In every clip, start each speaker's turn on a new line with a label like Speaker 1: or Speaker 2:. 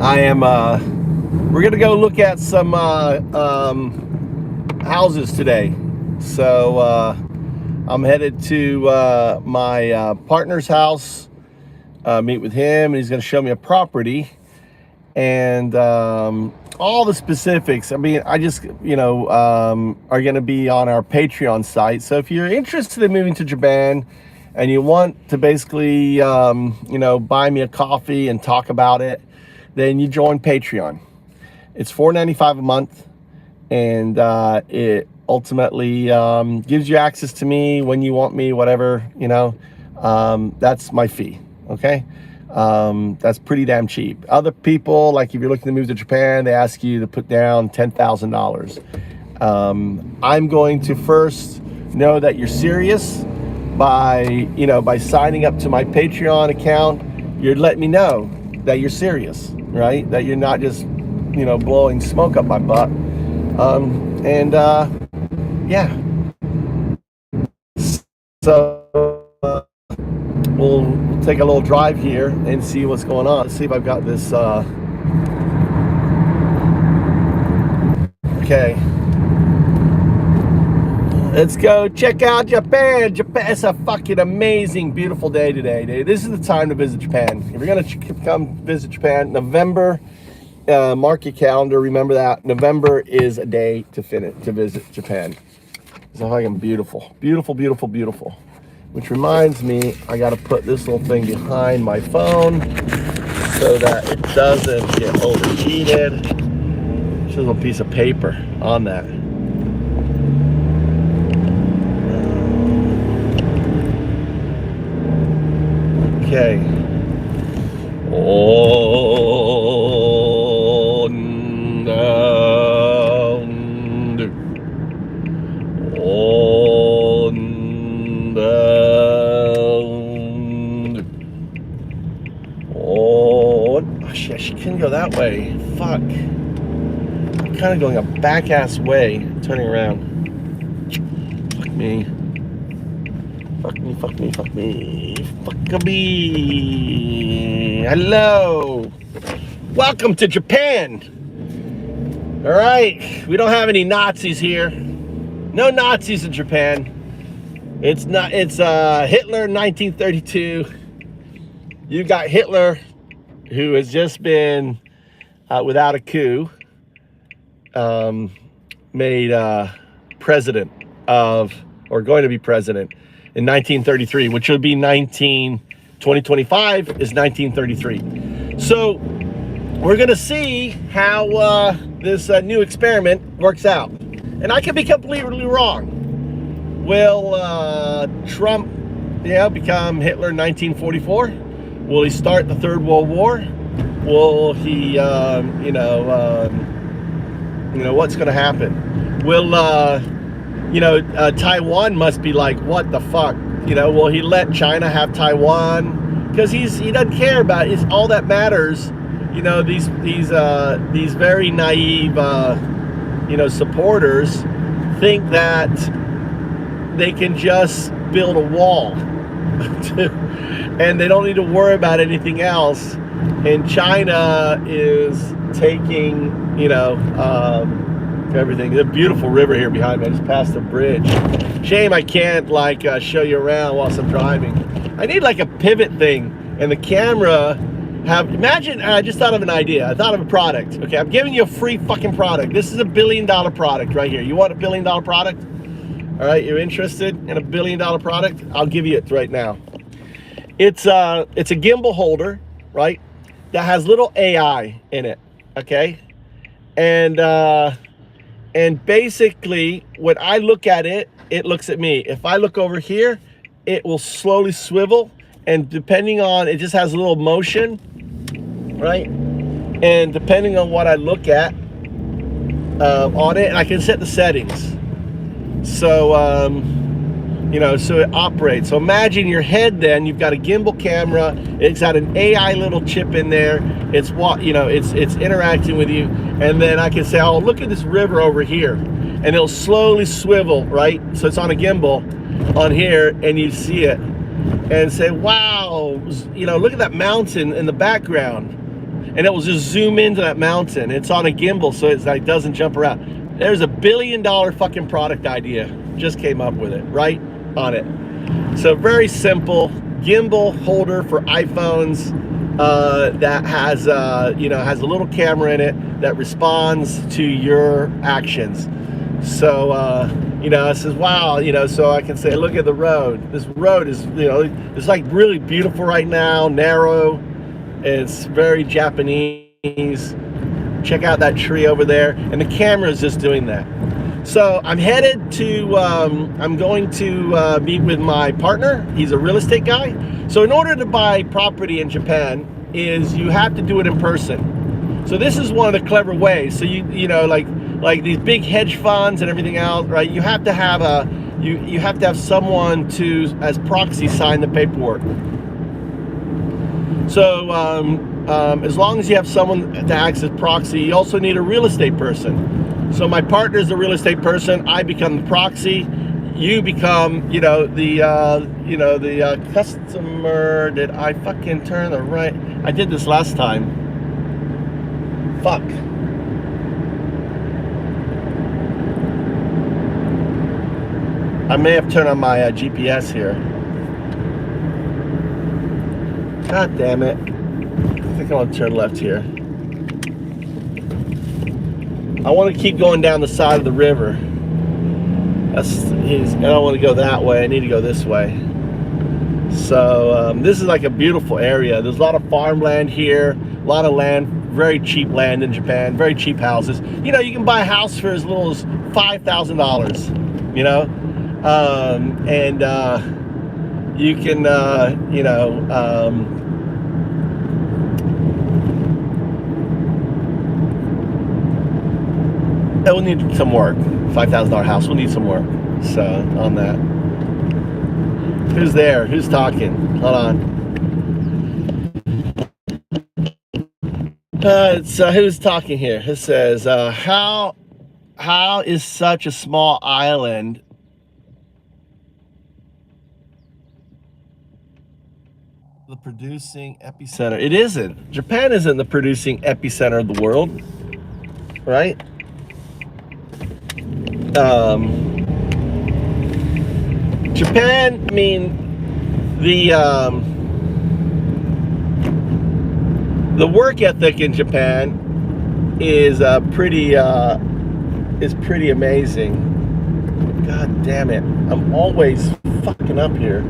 Speaker 1: I am, we're gonna go look at some houses today. So I'm headed to my partner's house, meet with him, and he's gonna show me a property and all the specifics. I mean, I just, are gonna be on our Patreon site. So if you're interested in moving to Japan and you want to basically, buy me a coffee and talk about it, then you join Patreon. It's $4.95 a month, and it ultimately gives you access to me when you want me, whatever, that's my fee, okay? That's pretty damn cheap. Other people, like if you're looking to move to Japan, they ask you to put down $10,000. I'm going to first know that you're serious by signing up to my Patreon account. You're letting me know that you're serious, right? That you're not just, blowing smoke up my butt. Yeah. So we'll take a little drive here and see what's going on. Let's see if I've got this. Okay. Let's go check out Japan. Japan, it's a fucking amazing, beautiful day today. This is the time to visit Japan. If you're gonna come visit Japan, November, mark your calendar. Remember that November is a day to visit Japan. It's fucking beautiful, beautiful, beautiful, beautiful. Which reminds me, I got to put this little thing behind my phone so that it doesn't get overheated. Just a little piece of paper on that. Okay. On down. On down. On. Oh shit, she couldn't go that way. Fuck. I'm kind of going a back-ass way, turning around. Fuck me. Fuck me, fuck me, fuck me. Fuck me. Hello. Welcome to Japan. All right. We don't have any Nazis here. No Nazis in Japan. It's Hitler 1932. You got Hitler, who has just been, without a coup, made president of, or going to be president in 1933, which would be 2025 is 1933. So we're gonna see how this new experiment works out. And I can be completely wrong. Will Trump, become Hitler in 1944? Will he start the Third World War? Will he, what's gonna happen? Will, Taiwan must be like, what the fuck? Will he let China have Taiwan? Because he doesn't care about it. It's all that matters. These very naive, supporters think that they can just build a wall and they don't need to worry about anything else. And China is taking, everything. There's a beautiful river here behind me. I just passed the bridge. Shame I can't show you around whilst I'm driving. I need like a pivot thing and the camera imagine, I just thought of an idea. I thought of a product. Okay, I'm giving you a free fucking product. This is $1 billion product right here. You want a $1 billion product? All right, you're interested in a $1 billion product? I'll give you it right now. It's a gimbal holder, right? That has little AI in it, okay? And basically, when I look at it, it looks at me. If I look over here, it will slowly swivel, and depending on, it just has a little motion, right? And depending on what I look at on it, and I can set the settings. So, so it operates. So imagine your head then, you've got a gimbal camera, it's got an AI little chip in there, it's interacting with you, and then I can say, oh, look at this river over here, and it'll slowly swivel, right? So it's on a gimbal on here, and you see it, and say, wow, look at that mountain in the background. and it will just zoom into that mountain. It's on a gimbal, so it's like doesn't jump around. There's a $1 billion fucking product idea. Just came up with it, right on it. So very simple gimbal holder for iPhones that has has a little camera in it that responds to your actions. So it says, wow, so I can say, look at the road. This road is, it's like really beautiful right now, narrow. It's very Japanese. Check out that tree over there. And the camera is just doing that. So I'm headed to, I'm going to meet with my partner. He's a real estate guy. So in order to buy property in Japan is you have to do it in person. So this is one of the clever ways. So like these big hedge funds and everything else, right? You have to have you have to have someone to, as proxy, sign the paperwork. So as long as you have someone to act as proxy, you also need a real estate person. So my partner is a real estate person. I become the proxy. You become, the customer. Did I fucking turn the right? I did this last time. Fuck. I may have turned on my GPS here. God damn it. I think I want to turn left here. I want to keep going down the side of the river. I don't want to go that way. I need to go this way. So this is like a beautiful area. There's a lot of farmland here, a lot of land, very cheap land in Japan, very cheap houses. You can buy a house for as little as $5,000, and you can, we'll need some work. $5,000 house, we'll need some work. So on that. Who's there? Who's talking? Hold on. So who's talking here? It says, how is such a small island the producing epicenter? It isn't. Japan isn't the producing epicenter of the world, right? Japan, I mean, the work ethic in Japan is pretty amazing. God damn it! I'm always fucking up here.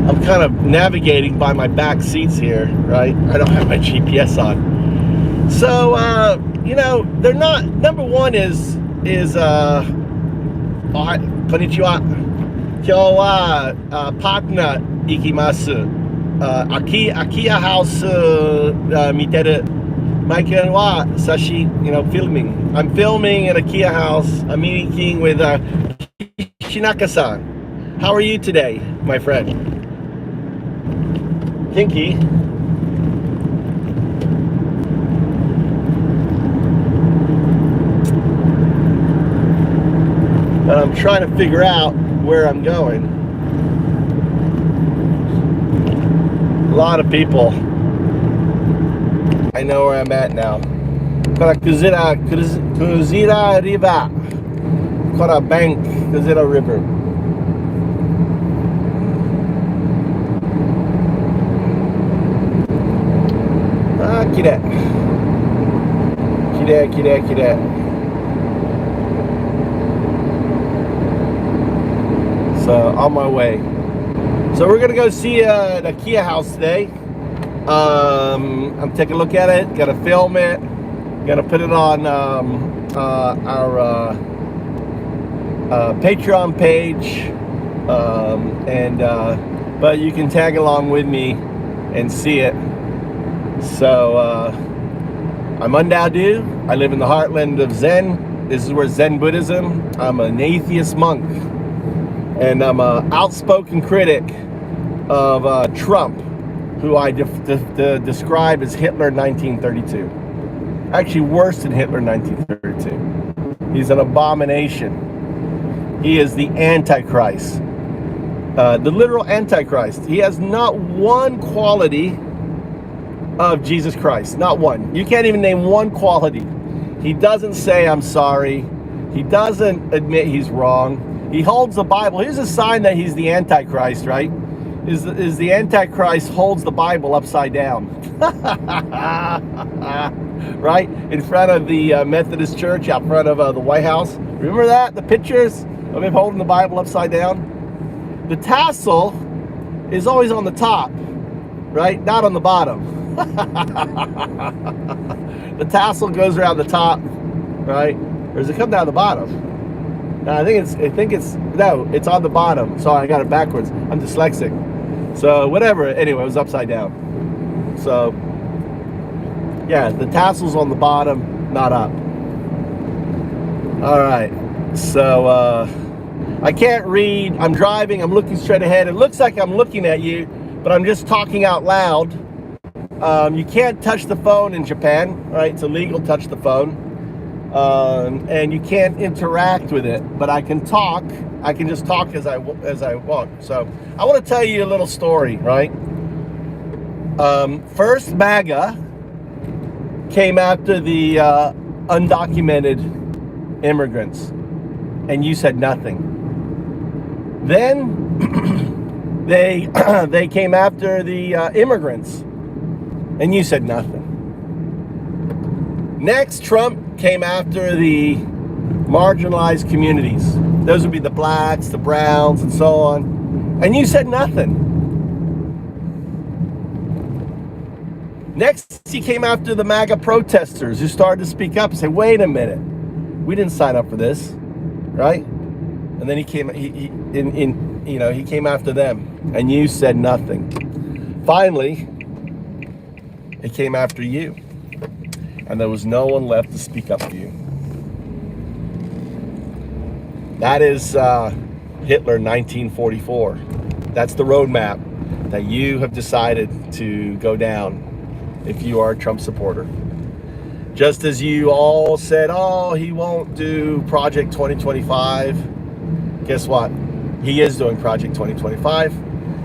Speaker 1: I'm kind of navigating by my back seats here, right? I don't have my GPS on. So, they're not, number one is konnichiwa. Kyou wa partner ikimasu. Akiya house miteru. Maiken wa sashi, filming. I'm filming at Akiya house. I'm meeting with Shinaka-san. How are you today, my friend? Kinky. But I'm trying to figure out where I'm going. A lot of people. I know where I'm at now. Kuzira River. Kora Bank, Kuzira River. Kirei. Kirei. So on my way. So we're gonna go see the Akiya house today. I'm taking a look at it. Gonna film it. Gonna put it on our Patreon page, but you can tag along with me and see it. So I'm Undadu. I live in the heartland of Zen. This is where Zen Buddhism. I'm an atheist monk. And I'm an outspoken critic of Trump, who I describe as Hitler in 1932. Actually, worse than Hitler in 1932. He's an abomination. He is the Antichrist. The literal Antichrist. He has not one quality of Jesus Christ. Not one. You can't even name one quality. He doesn't say, I'm sorry. He doesn't admit he's wrong. He holds the Bible. Here's a sign that he's the Antichrist, right? Is the Antichrist holds the Bible upside down. Right? In front of the Methodist Church, out front of the White House. Remember that? The pictures of him holding the Bible upside down? The tassel is always on the top, right? Not on the bottom. The tassel goes around the top, right? Or does it come down the bottom? No, I think it's on the bottom. Sorry, I got it backwards. I'm dyslexic. So whatever. Anyway, it was upside down. So yeah, the tassel's on the bottom, not up. All right. So I can't read. I'm driving. I'm looking straight ahead. It looks like I'm looking at you, but I'm just talking out loud. You can't touch the phone in Japan, right? It's illegal to touch the phone. And you can't interact with it, but I can talk. I can just talk as I walk. So I want to tell you a little story, right? First, MAGA came after the undocumented immigrants, and you said nothing. Then they came after the immigrants, and you said nothing. Next, Trump came after the marginalized communities. Those would be the blacks, the browns, and so on. And you said nothing. Next, he came after the MAGA protesters who started to speak up and say, wait a minute, we didn't sign up for this, right? And then he came after them, and you said nothing. Finally, he came after you. And there was no one left to speak up for you. That is Hitler 1944. That's the roadmap that you have decided to go down if you are a Trump supporter. Just as you all said, oh, he won't do Project 2025. Guess what? He is doing Project 2025.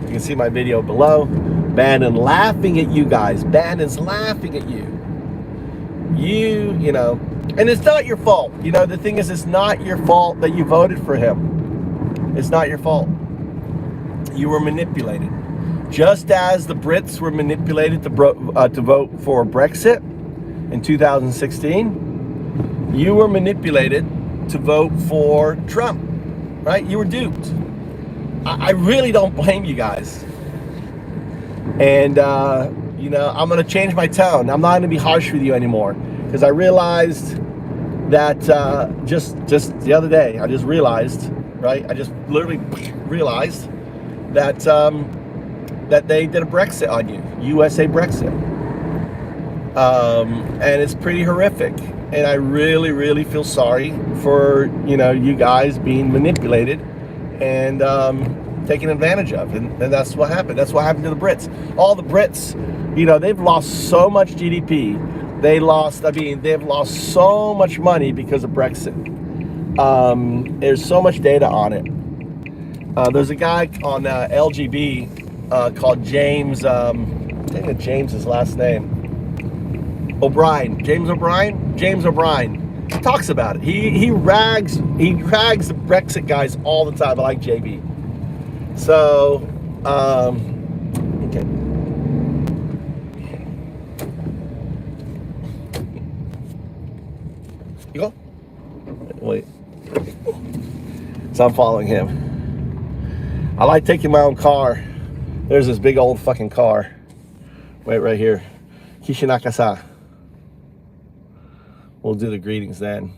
Speaker 1: You can see my video below. Bannon laughing at you guys. Bannon's laughing at you. You know, and it's not your fault. You know, the thing is, it's not your fault that you voted for him. It's not your fault. You were manipulated. Just as the Brits were manipulated to vote for Brexit in 2016, you were manipulated to vote for Trump, right? You were duped. I really don't blame you guys. And, you know, I'm going to change my tone. I'm not going to be harsh with you anymore, because I realized that just the other day, I just realized, right? I just literally realized that that they did a Brexit on you, USA Brexit, and it's pretty horrific. And I really, really feel sorry for you guys being manipulated and taken advantage of, and that's what happened. That's what happened to the Brits. All the Brits, they've lost so much GDP. They've lost so much money because of Brexit. There's so much data on it. There's a guy on LGB called James. I think it's James's last name. O'Brien. James O'Brien. He talks about it. He rags the Brexit guys all the time. I like JB. So, okay. You go? Wait. So I'm following him. I like taking my own car. There's this big old fucking car. Wait, right here. Kishinakasa. We'll do the greetings then.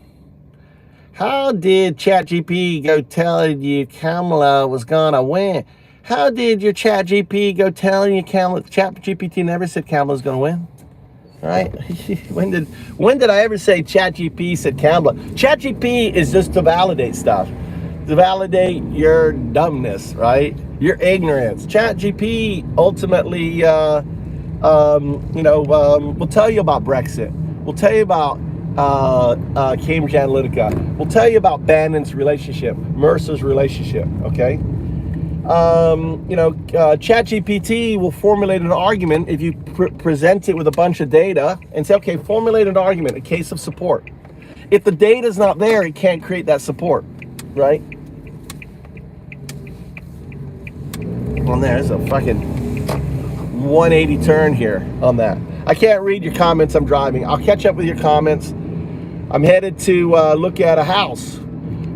Speaker 1: How did ChatGPT go telling you Kamala was gonna win? How did your ChatGPT go telling you Kamala? ChatGPT never said Kamala was gonna win, right? When did I ever say ChatGPT said Kamala? ChatGPT is just to validate stuff, to validate your dumbness, right? Your ignorance. ChatGPT ultimately, will tell you about Brexit. We'll tell you about Cambridge Analytica. We'll tell you about Bannon's relationship, Mercer's relationship, okay? ChatGPT will formulate an argument if you present it with a bunch of data and say, okay, formulate an argument, a case of support. If the data's not there, it can't create that support, right? Well, there's a fucking 180 turn here on that. I can't read your comments, I'm driving. I'll catch up with your comments. I'm headed to look at a house.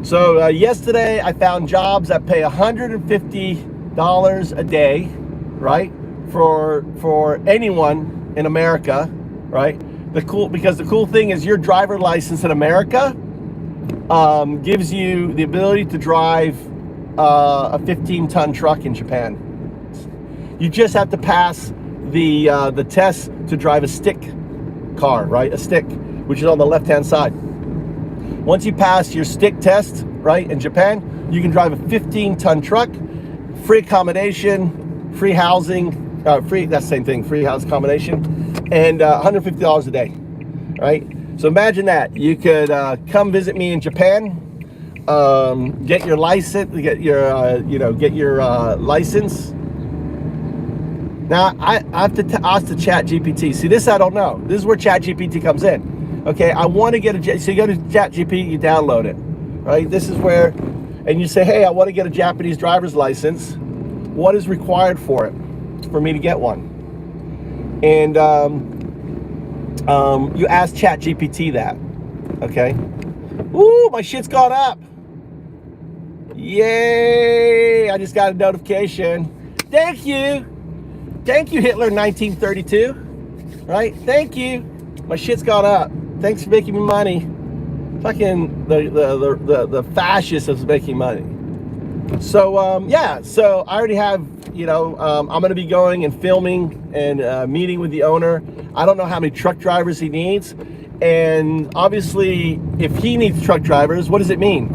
Speaker 1: So yesterday I found jobs that pay $150 a day, right? For anyone in America, right? Because the cool thing is your driver license in America gives you the ability to drive a 15-ton truck in Japan. You just have to pass the test to drive a stick car, right? A stick, which is on the left-hand side. Once you pass your stick test, right, in Japan, you can drive a 15-ton truck, free accommodation, free housing, that's the same thing, free house accommodation, and $150 a day, right? So imagine that. You could come visit me in Japan, get your license, get your license. Now, I have to ask the ChatGPT. See, this I don't know. This is where ChatGPT comes in. Okay, I want to get so you go to ChatGPT, you download it, right? This is where, and you say, hey, I want to get a Japanese driver's license. What is required for it, for me to get one? And you ask ChatGPT that, okay? Ooh, my shit's gone up. Yay, I just got a notification. Thank you, Hitler 1932, right? Thank you, my shit's gone up. Thanks for making me money. Fucking the fascist is making money. So yeah, so I already have, I'm gonna be going and filming and meeting with the owner. I don't know how many truck drivers he needs, and obviously if he needs truck drivers, what does it mean?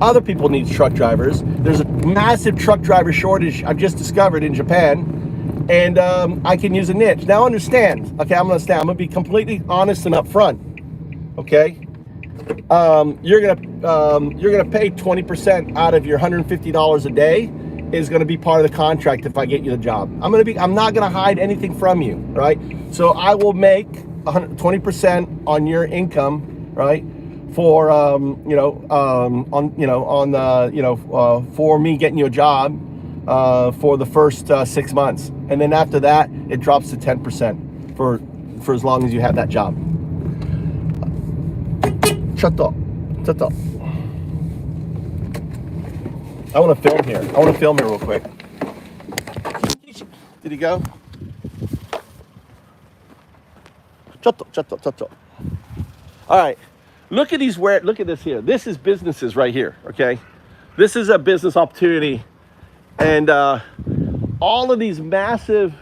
Speaker 1: Other people need truck drivers. There's a massive truck driver shortage I've just discovered in Japan, and I can use a niche. Now understand, okay, I'm gonna be completely honest and upfront. Okay, you're gonna pay 20% out of your $150 a day is gonna be part of the contract if I get you the job. I'm not gonna hide anything from you, right? So I will make 20% on your income, right? For for me getting you a job for the first 6 months, and then after that it drops to 10% for as long as you have that job. Shut up. I want to film here. Real quick. Did he go? Shut up. All right. Look at this here. This is businesses right here, okay? This is a business opportunity. And all of these massive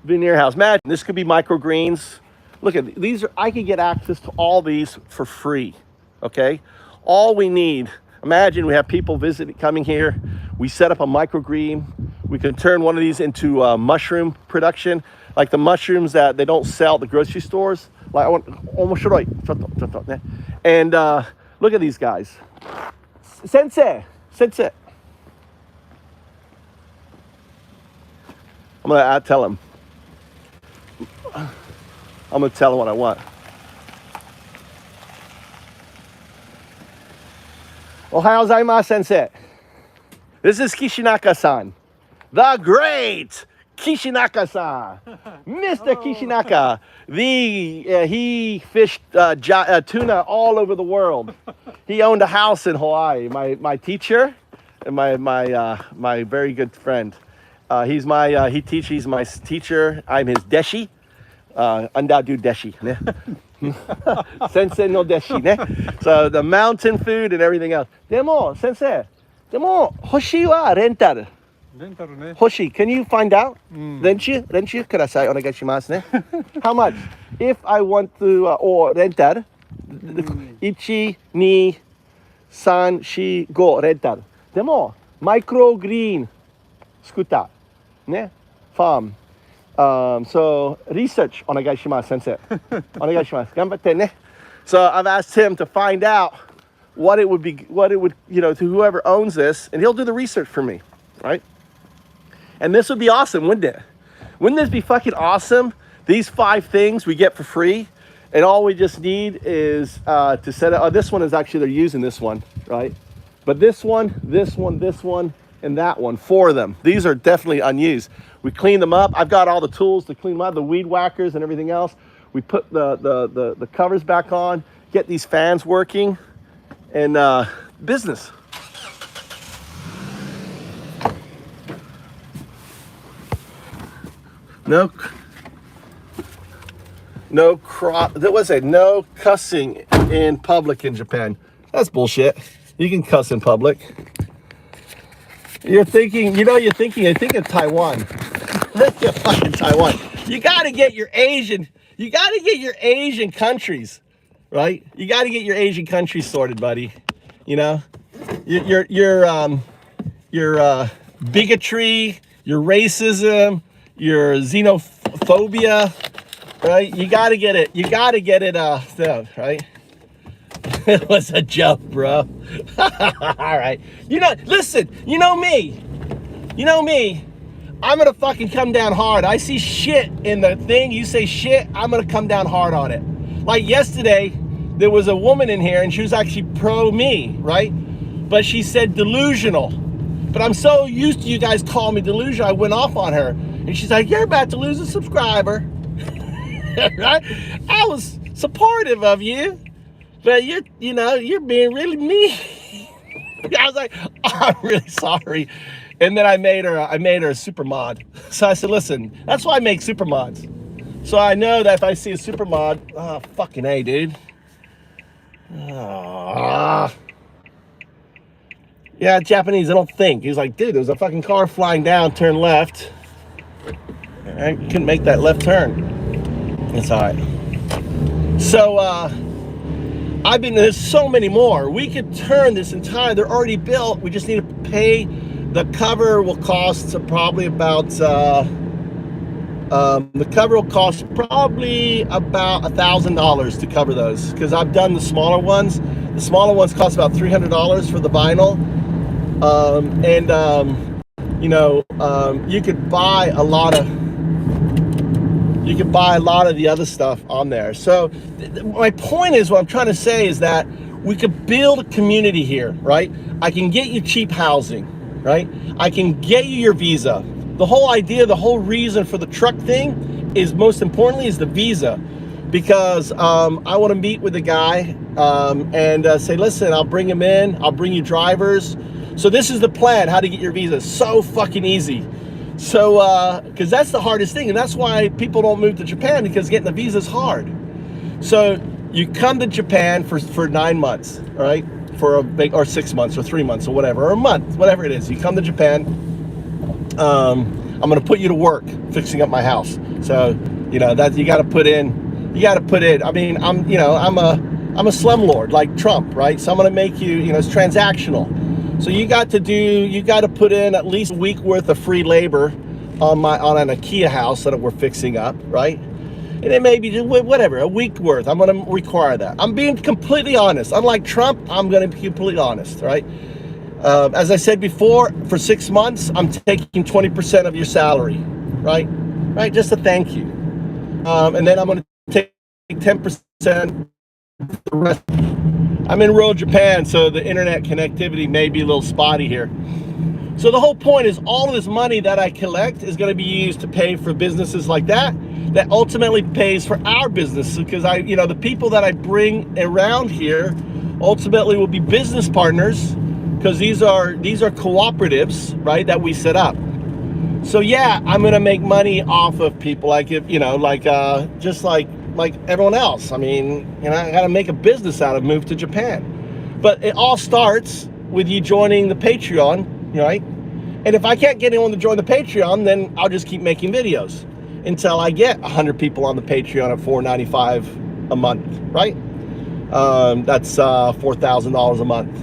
Speaker 1: veneer houses. Imagine, this could be microgreens. Look at these. I could get access to all these for free. Okay, all we need, imagine we have people coming here, we set up a microgreen, we can turn one of these into mushroom production, like the mushrooms that they don't sell at the grocery stores. Like and look at these guys. Sensei. I'm gonna tell him. I'm gonna tell him what I want. Ohayou gozaimasu, sensei. This is Kishinaka-san. The great Kishinaka-san. Mr. Kishinaka. He fished tuna all over the world. He owned a house in Hawaii. My teacher and my very good friend. He's my teacher. I'm his deshi. Andadu deshi. Sensei no deshi, ne? So the mountain food and everything else. Demo, sensei. Hoshi wa rental. Hoshi, can you find out? Renchi kudasai, onegaishimasu ne. How much? If I want to or rental, 1, 2, 3, 4, 5 rental. Demo, micro green scooter, ne? Farm. So research onegaishimasu, sensei. Onegaishimasu. Ganbatte ne. So I've asked him to find out what it would, to whoever owns this, and he'll do the research for me, right? And this would be awesome, wouldn't it? Wouldn't this be fucking awesome? These 5 things we get for free, and all we just need is to set it. Oh, this one is actually, they're using this one, right? But this one, this one, this one, and that one, 4 of them. These are definitely unused. We clean them up. I've got all the tools to clean them up, the weed whackers and everything else. We put the covers back on, get these fans working, and business. No cussing in public in Japan. That's bullshit. You can cuss in public. You're thinking of Taiwan. Think of fucking Taiwan. You gotta get your Asian countries, right? You gotta get your Asian countries sorted, buddy. You know? Your bigotry, your racism, your xenophobia, right? You gotta get it down, right? It was a joke, bro. All right. Listen, you know me. I'm gonna fucking come down hard. I see shit in the thing, you say shit, I'm gonna come down hard on it. Like yesterday, there was a woman in here and she was actually pro me, right? But she said delusional. But I'm so used to you guys calling me delusional, I went off on her. And she's like, you're about to lose a subscriber. Right? I was supportive of you, but you're being really mean. I was like, oh, I'm really sorry. And then I made her a super mod. So I said, listen, that's why I make super mods. So I know that if I see a super mod, oh, fucking A, dude. Oh. Yeah, Japanese, I don't think. He's like, dude, there's a fucking car flying down, turn left. I couldn't make that left turn. It's all right. So, there's so many more. We could turn this entire, they're already built. We just need to pay. The cover will cost probably about, $1,000 to cover those. Because I've done the smaller ones. The smaller ones cost about $300 for the vinyl. You could buy a lot of the other stuff on there. So my point is, what I'm trying to say is that we could build a community here, right? I can get you cheap housing, right? I can get you your visa. The whole idea, the whole reason for the truck thing is, most importantly, is the visa. Because I want to meet with the guy and say, listen, I'll bring him in, I'll bring you drivers. So this is the plan, how to get your visa. So fucking easy. So, because that's the hardest thing, and that's why people don't move to Japan, because getting the visa is hard. So you come to Japan for 9 months, all right? Or 6 months, or 3 months, or whatever, or a month, whatever it is. You come to Japan. I'm gonna put you to work fixing up my house. So, that you gotta put in. I mean, I'm a slumlord like Trump, right? So I'm gonna make you, it's transactional. So you got to put in at least a week worth of free labor on an Akiya house that we're fixing up, right? And it may be whatever, a week worth. I'm going to require that. I'm being completely honest. Unlike Trump, I'm going to be completely honest, right? As I said before, for 6 months, I'm taking 20% of your salary, right? Right, just a thank you. And then I'm going to take 10% the rest. I'm in rural Japan, so the internet connectivity may be a little spotty here. So the whole point is, all of this money that I collect is going to be used to pay for businesses like that ultimately pays for our business. Because the people that I bring around here ultimately will be business partners, because these are cooperatives, right, that we set up. So yeah, I'm going to make money off of people just like everyone else. I mean, I got to make a business out of move to Japan. But it all starts with you joining the Patreon, right? And if I can't get anyone to join the Patreon, then I'll just keep making videos until I get 100 people on the Patreon at $4.95 a month, right? That's $4,000 a month.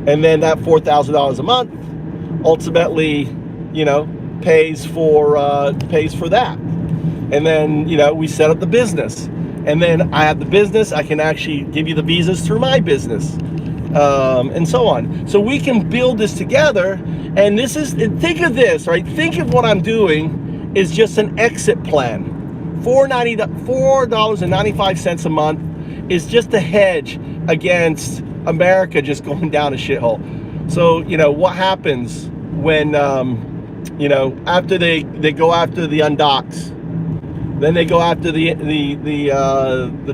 Speaker 1: And then that $4,000 a month ultimately, pays for that. And then, we set up the business. And then I have the business. I can actually give you the visas through my business. And so on. So we can build this together. And this is, think of this, right? Think of what I'm doing is just an exit plan. $4.95 a month is just a hedge against America just going down a shithole. So, you know, what happens when, you know, after they go after the undocks, then they go after the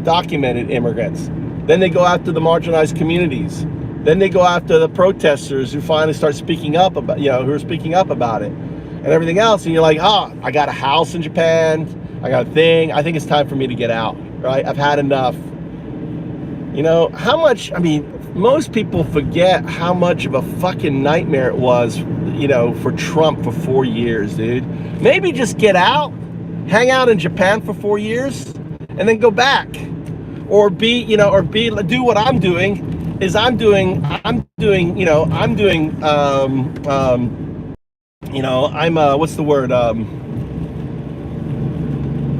Speaker 1: documented immigrants, then they go after the marginalized communities, then they go after the protesters who finally start speaking up about, you know, who are speaking up about it and everything else. And you're like, oh, I got a house in Japan, I got a thing, I think it's time for me to get out, right? I've had enough. You know, how much, I mean, most people forget how much of a fucking nightmare it was, you know, for Trump for 4 years, dude. Maybe just get out, hang out in Japan for 4 years, and then go back. Or do what I'm doing, is I'm doing, you know, what's the word?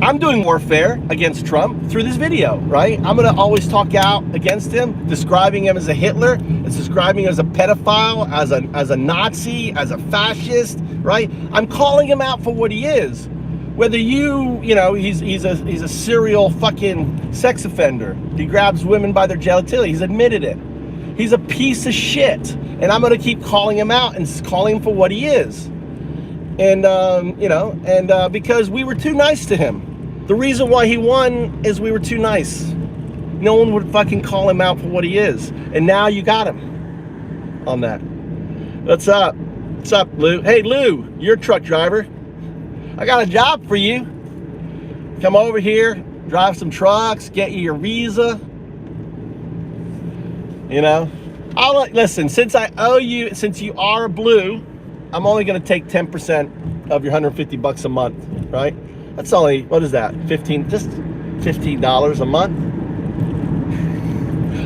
Speaker 1: I'm doing warfare against Trump through this video, right? I'm gonna always talk out against him, describing him as a Hitler, describing him as a pedophile, as a Nazi, as a fascist, right? I'm calling him out for what he is. Whether you know, he's a serial fucking sex offender. He grabs women by their genitalia. He's admitted it. He's a piece of shit, and I'm gonna keep calling him out and calling him for what he is. And you know, and because we were too nice to him. The reason why he won is we were too nice. No one would fucking call him out for what he is. And now you got him on that. What's up? What's up, Lou? Hey, Lou, you're a truck driver. I got a job for you. Come over here, drive some trucks, get you your visa. You know, listen, since I owe you, since you are a blue, I'm only going to take 10% of your $150 a month, right? That's only, what is that? just $15 a month.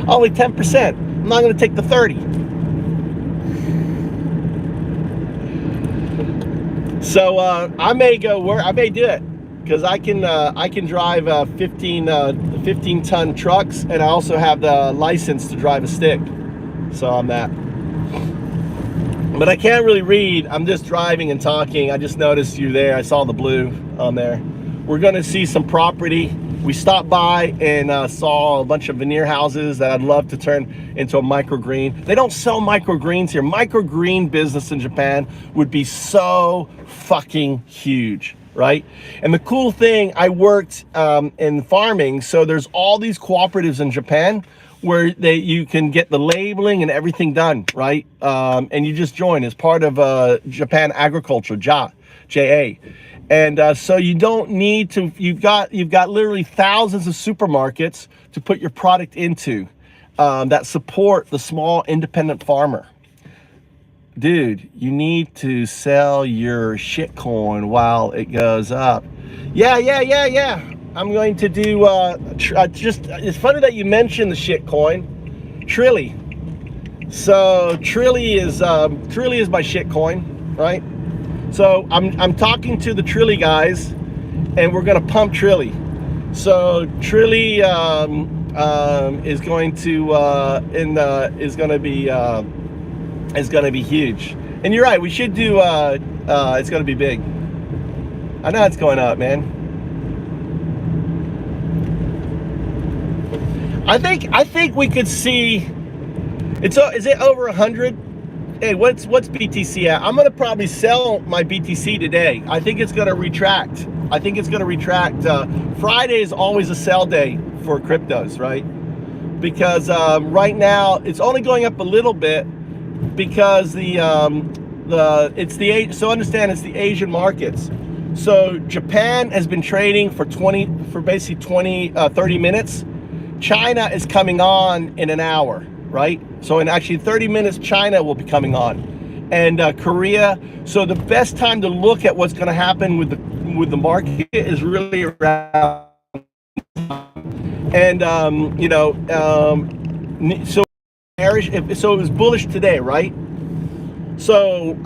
Speaker 1: Only 10%. I'm not going to take the 30. So I may go where I may do it, because I can drive 15 ton trucks, and I also have the license to drive a stick. So I'm that. But I can't really read. I'm just driving and talking. I just noticed you there. I saw the blue on there. We're going to see some property. We stopped by and saw a bunch of veneer houses that I'd love to turn into a microgreen. They don't sell microgreens here. Microgreen business in Japan would be so fucking huge, right? And the cool thing, I worked in farming, so there's all these cooperatives in Japan where you can get the labeling and everything done, right? And you just join as part of Japan Agriculture, JA. And so you don't need to, you've got literally thousands of supermarkets to put your product into that support the small independent farmer. Dude, you need to sell your shitcoin while it goes up. Yeah. I'm going to do, it's funny that you mentioned the shitcoin, Trilly. So Trilly is my shitcoin, right? So I'm talking to the Trilly guys, and we're gonna pump Trilly. So Trilly is going to be huge. And you're right, we should do it's gonna be big. I know it's going up, man. I think we could see. Is it over 100? Hey, what's BTC at? I'm gonna probably sell my BTC today. I think it's gonna retract. Friday is always a sell day for cryptos, right? Because right now it's only going up a little bit because it's the Asian markets. So Japan has been trading for basically 30 minutes. China is coming on in an hour, right? So in actually 30 minutes, China will be coming on, and Korea. So the best time to look at what's going to happen with the market is really around, and so it was bullish today, right? So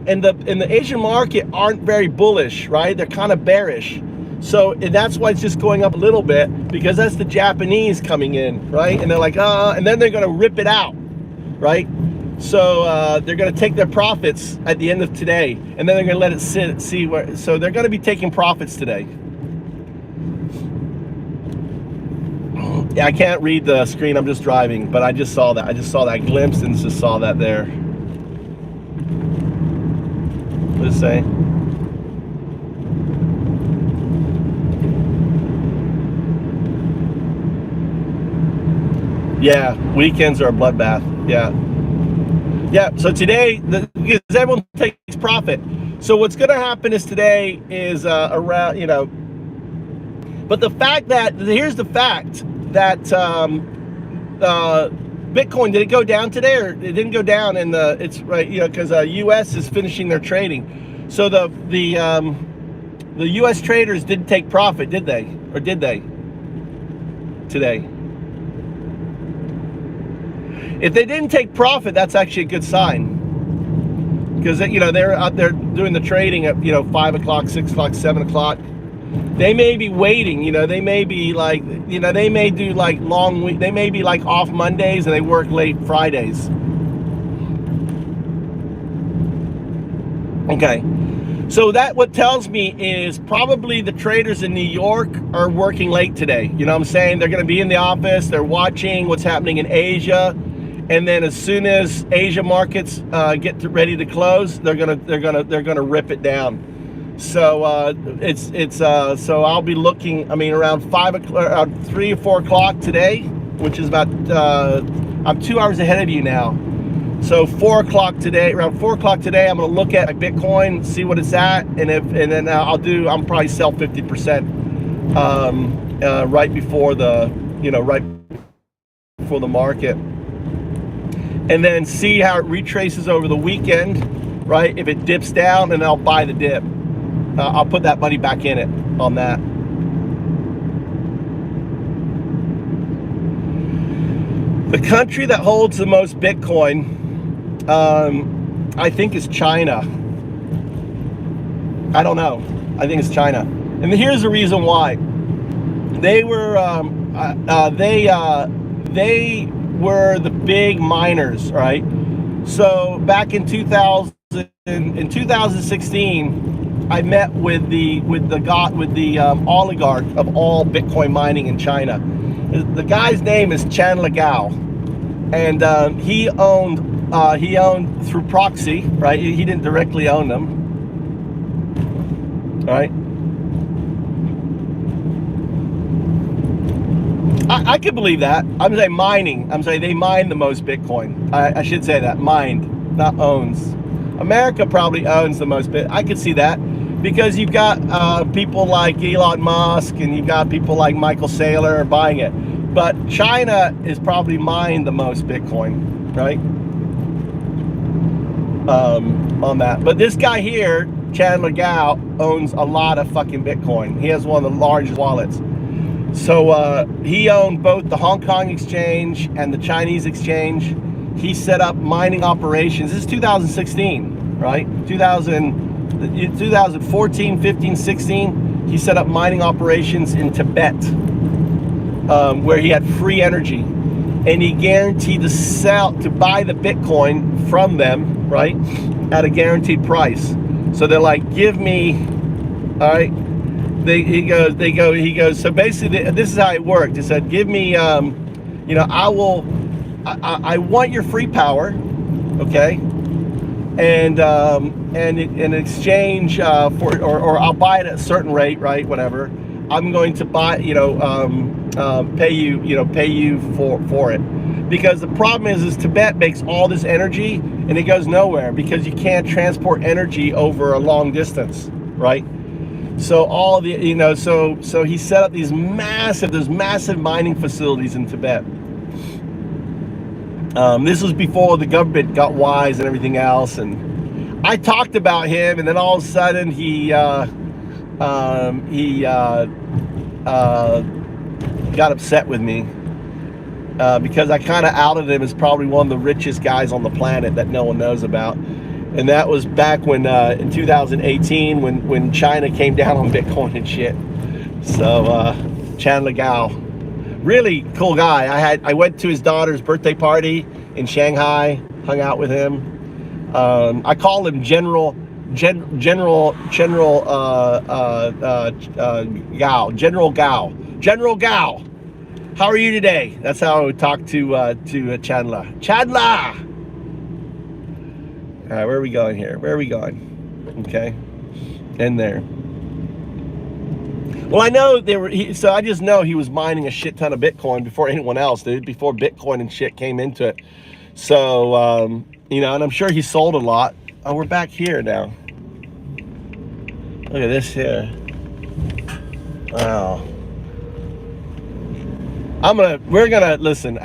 Speaker 1: and the Asian market aren't very bullish, right? They're kind of bearish. So and that's why it's just going up a little bit, because that's the Japanese coming in, right? And they're like, and then they're going to rip it out, right? So they're going to take their profits at the end of today, and then they're going to let it sit, see where. So they're going to be taking profits today. Yeah, I can't read the screen. I'm just driving, but I just saw that. I just saw that glimpse and just saw that there. What does it say? Yeah, weekends are a bloodbath. Yeah. Yeah, so today, because everyone takes profit. So what's going to happen is today is around, you know, but the fact that, here's the fact that Bitcoin, did it go down today, or it didn't go down? And it's right, you know, because U.S. is finishing their trading. So the U.S. traders didn't take profit, did they? Or did they today? If they didn't take profit, that's actually a good sign, because, you know, they're out there doing the trading at, you know, 5 o'clock, 6 o'clock, 7 o'clock. They may be waiting, you know, they may be like, you know, they may do like long week, they may be like off Mondays and they work late Fridays. Okay, so that what tells me is probably the traders in New York are working late today. You know what I'm saying? They're going to be in the office, they're watching what's happening in Asia. And then as soon as Asia markets get ready to close, they're gonna rip it down. So so I'll be looking. I mean, around 5 o'clock, 3 or 4 o'clock today, which is about I'm 2 hours ahead of you now. So 4 o'clock today, around 4 o'clock today, I'm gonna look at Bitcoin, see what it's at, and then I'll probably sell 50% right before the right before the market. And then see how it retraces over the weekend, right? If it dips down, then I'll buy the dip. I'll put that money back in it on that. The country that holds the most Bitcoin, I think, is China. I don't know. I think it's China. And here's the reason why. They were were the big miners, right? So back in 2016, I met with the oligarch of all Bitcoin mining in China. The guy's name is Chan Legao, and he owned through proxy, right? He didn't directly own them, right? I could believe that. I'm saying mining. I'm saying they mine the most Bitcoin. I should say that. Mined, not owns. America probably owns the most Bitcoin. I could see that, because you've got people like Elon Musk, and you've got people like Michael Saylor buying it. But China is probably mined the most Bitcoin, right? On that. But this guy here, Chan Legao, owns a lot of fucking Bitcoin. He has one of the largest wallets. So he owned both the Hong Kong exchange and the Chinese exchange. He set up mining operations. This is 2016, right? 2014, 15, 16, he set up mining operations in Tibet, where he had free energy. And he guaranteed to buy the Bitcoin from them, right, at a guaranteed price. So they're like, give me, all right, he goes, so basically this is how it worked. He said, give me, you know, I want your free power, okay? And in exchange for, or I'll buy it at a certain rate, right? Whatever. I'm going to buy, you know, pay you for it. Because the problem is Tibet makes all this energy and it goes nowhere, because you can't transport energy over a long distance, right? So all the, you know, so he set up these massive mining facilities in Tibet. This was before the government got wise and everything else, and I talked about him, and then all of a sudden he got upset with me because I kind of outed him as probably one of the richest guys on the planet that no one knows about. And that was back when in 2018, when China came down on Bitcoin and shit. So Chan Legao, really cool guy. I went to his daughter's birthday party in Shanghai. hung out with him. I call him General Gao. How are you today? That's how I would talk to Chandler. Chandler. All right, where are we going here? Where are we going? Okay, in there. Well, I know they were. So I just know he was mining a shit ton of Bitcoin before anyone else, dude. Before Bitcoin and shit came into it. So you know, and I'm sure he sold a lot. Oh, we're back here now. Look at this here. Wow. We're gonna listen.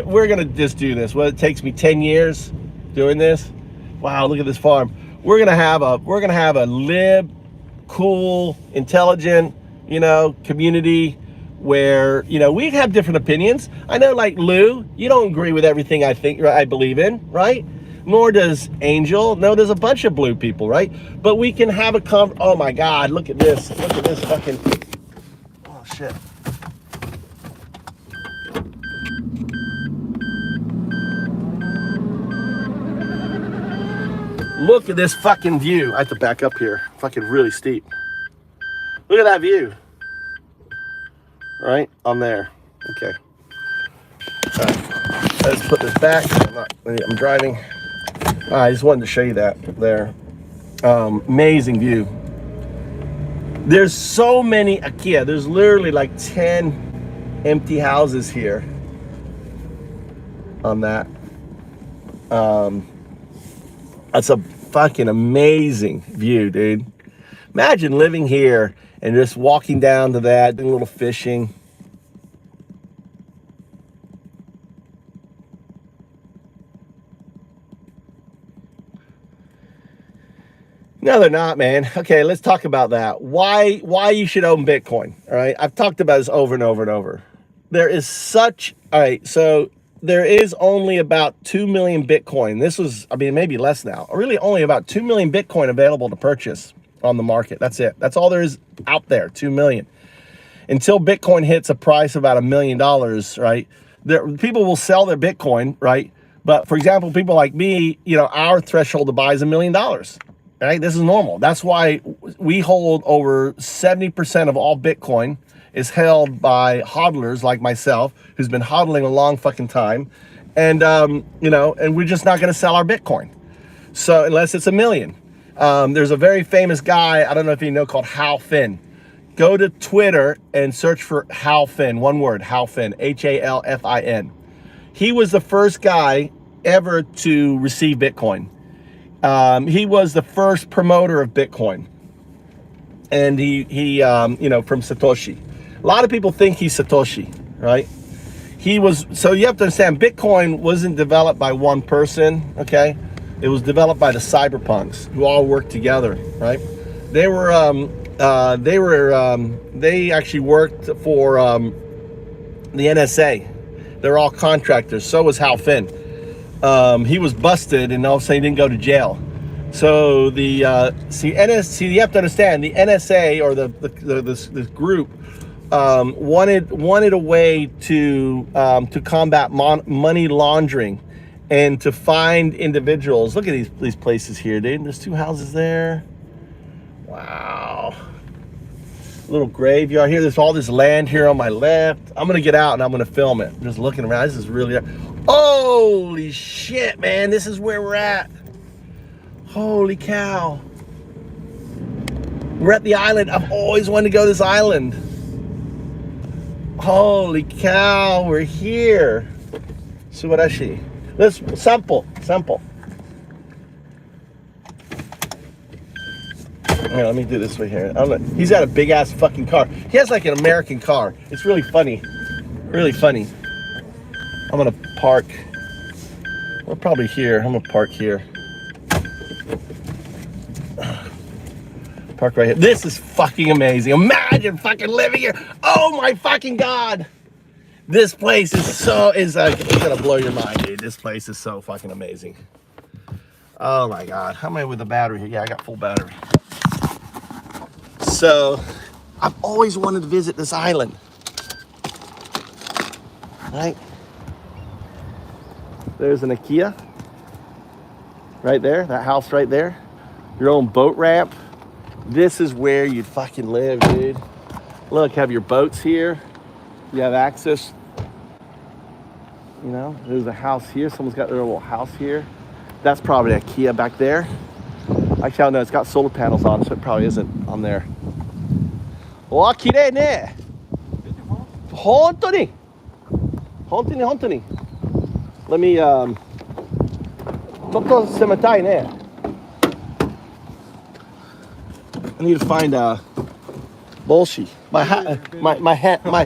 Speaker 1: We're gonna just do this. Well, it takes me 10 years doing this. Wow, look at this farm. We're gonna have a lib, cool, intelligent, you know, community where, you know, we have different opinions. I know, like Lou, you don't agree with everything I believe in, right? Nor does Angel. No, there's a bunch of blue people, right? But we can have a oh my God, look at this. Look at this fucking, oh shit. Look at this fucking view. I have to back up here. Fucking really steep. Look at that view. Right on there. Okay. All right. Let's put this back. I'm driving. I just wanted to show you that there. Amazing view. There's so many Akiya. There's literally like 10 empty houses here on that. That's a fucking amazing view, dude. Imagine living here and just walking down to that, doing a little fishing. No, they're not, man. Okay, let's talk about that. Why you should own Bitcoin, all right? I've talked about this over and over and over. There is such, all right, so there is only about 2 million Bitcoin. This was, I mean, maybe less now. Really only about 2 million Bitcoin available to purchase on the market. That's it. That's all there is out there, 2 million. Until Bitcoin hits a price of about $1 million, right? People will sell their Bitcoin, right? But for example, people like me, you know, our threshold to buy is $1 million, right? This is normal. That's why we hold over 70% of all Bitcoin is held by hodlers like myself, who's been hodling a long fucking time. And, you know, and we're just not going to sell our Bitcoin. So unless it's $1 million. There's a very famous guy, I don't know if you know, called Hal Finn. Go to Twitter and search for Hal Finn, one word, Hal Finn, Halfin. He was the first guy ever to receive Bitcoin. He was the first promoter of Bitcoin. And he you know, from Satoshi. A lot of people think he's Satoshi, right? So you have to understand, Bitcoin wasn't developed by one person, okay? It was developed by the cyberpunks who all worked together, right? They actually worked for the NSA. They're all contractors. So was Hal Finn. He was busted and all of a sudden he didn't go to jail. So you have to understand, the NSA or this group wanted a way to combat money laundering and to find individuals. Look at these places here, dude. There's 2 houses there. Wow. Little graveyard here. There's all this land here on my left. I'm gonna get out and I'm gonna film it. I'm just looking around. This is really, holy shit, man. This is where we're at. Holy cow. We're at the island. I've always wanted to go to this island. Holy cow, we're here. So what I see. Let's sample. Here, let me do this right here. He's got a big ass fucking car. He has like an American car. It's really funny. Really funny. I'm gonna park. We're probably here. I'm gonna park here. Park right here. This is fucking amazing. Imagine fucking living here. Oh my fucking God. This place is it's gonna blow your mind, dude. This place is so fucking amazing. Oh my God. How am I with the battery here? Yeah, I got full battery. So, I've always wanted to visit this island. Right? There's an Akiya. Right there, that house right there. Your own boat ramp. This is where you'd fucking live, dude. Look, have your boats here. You have access. You know, there's a house here. Someone's got their little house here. That's probably Akiya back there. Actually, I don't know. It's got solar panels on, so it probably isn't on there. Oh, kirei ne. Hontoni. Hontoni, hontoni. Let me, Toto semetai ne. I need to find bullshit. My hat, my hat, my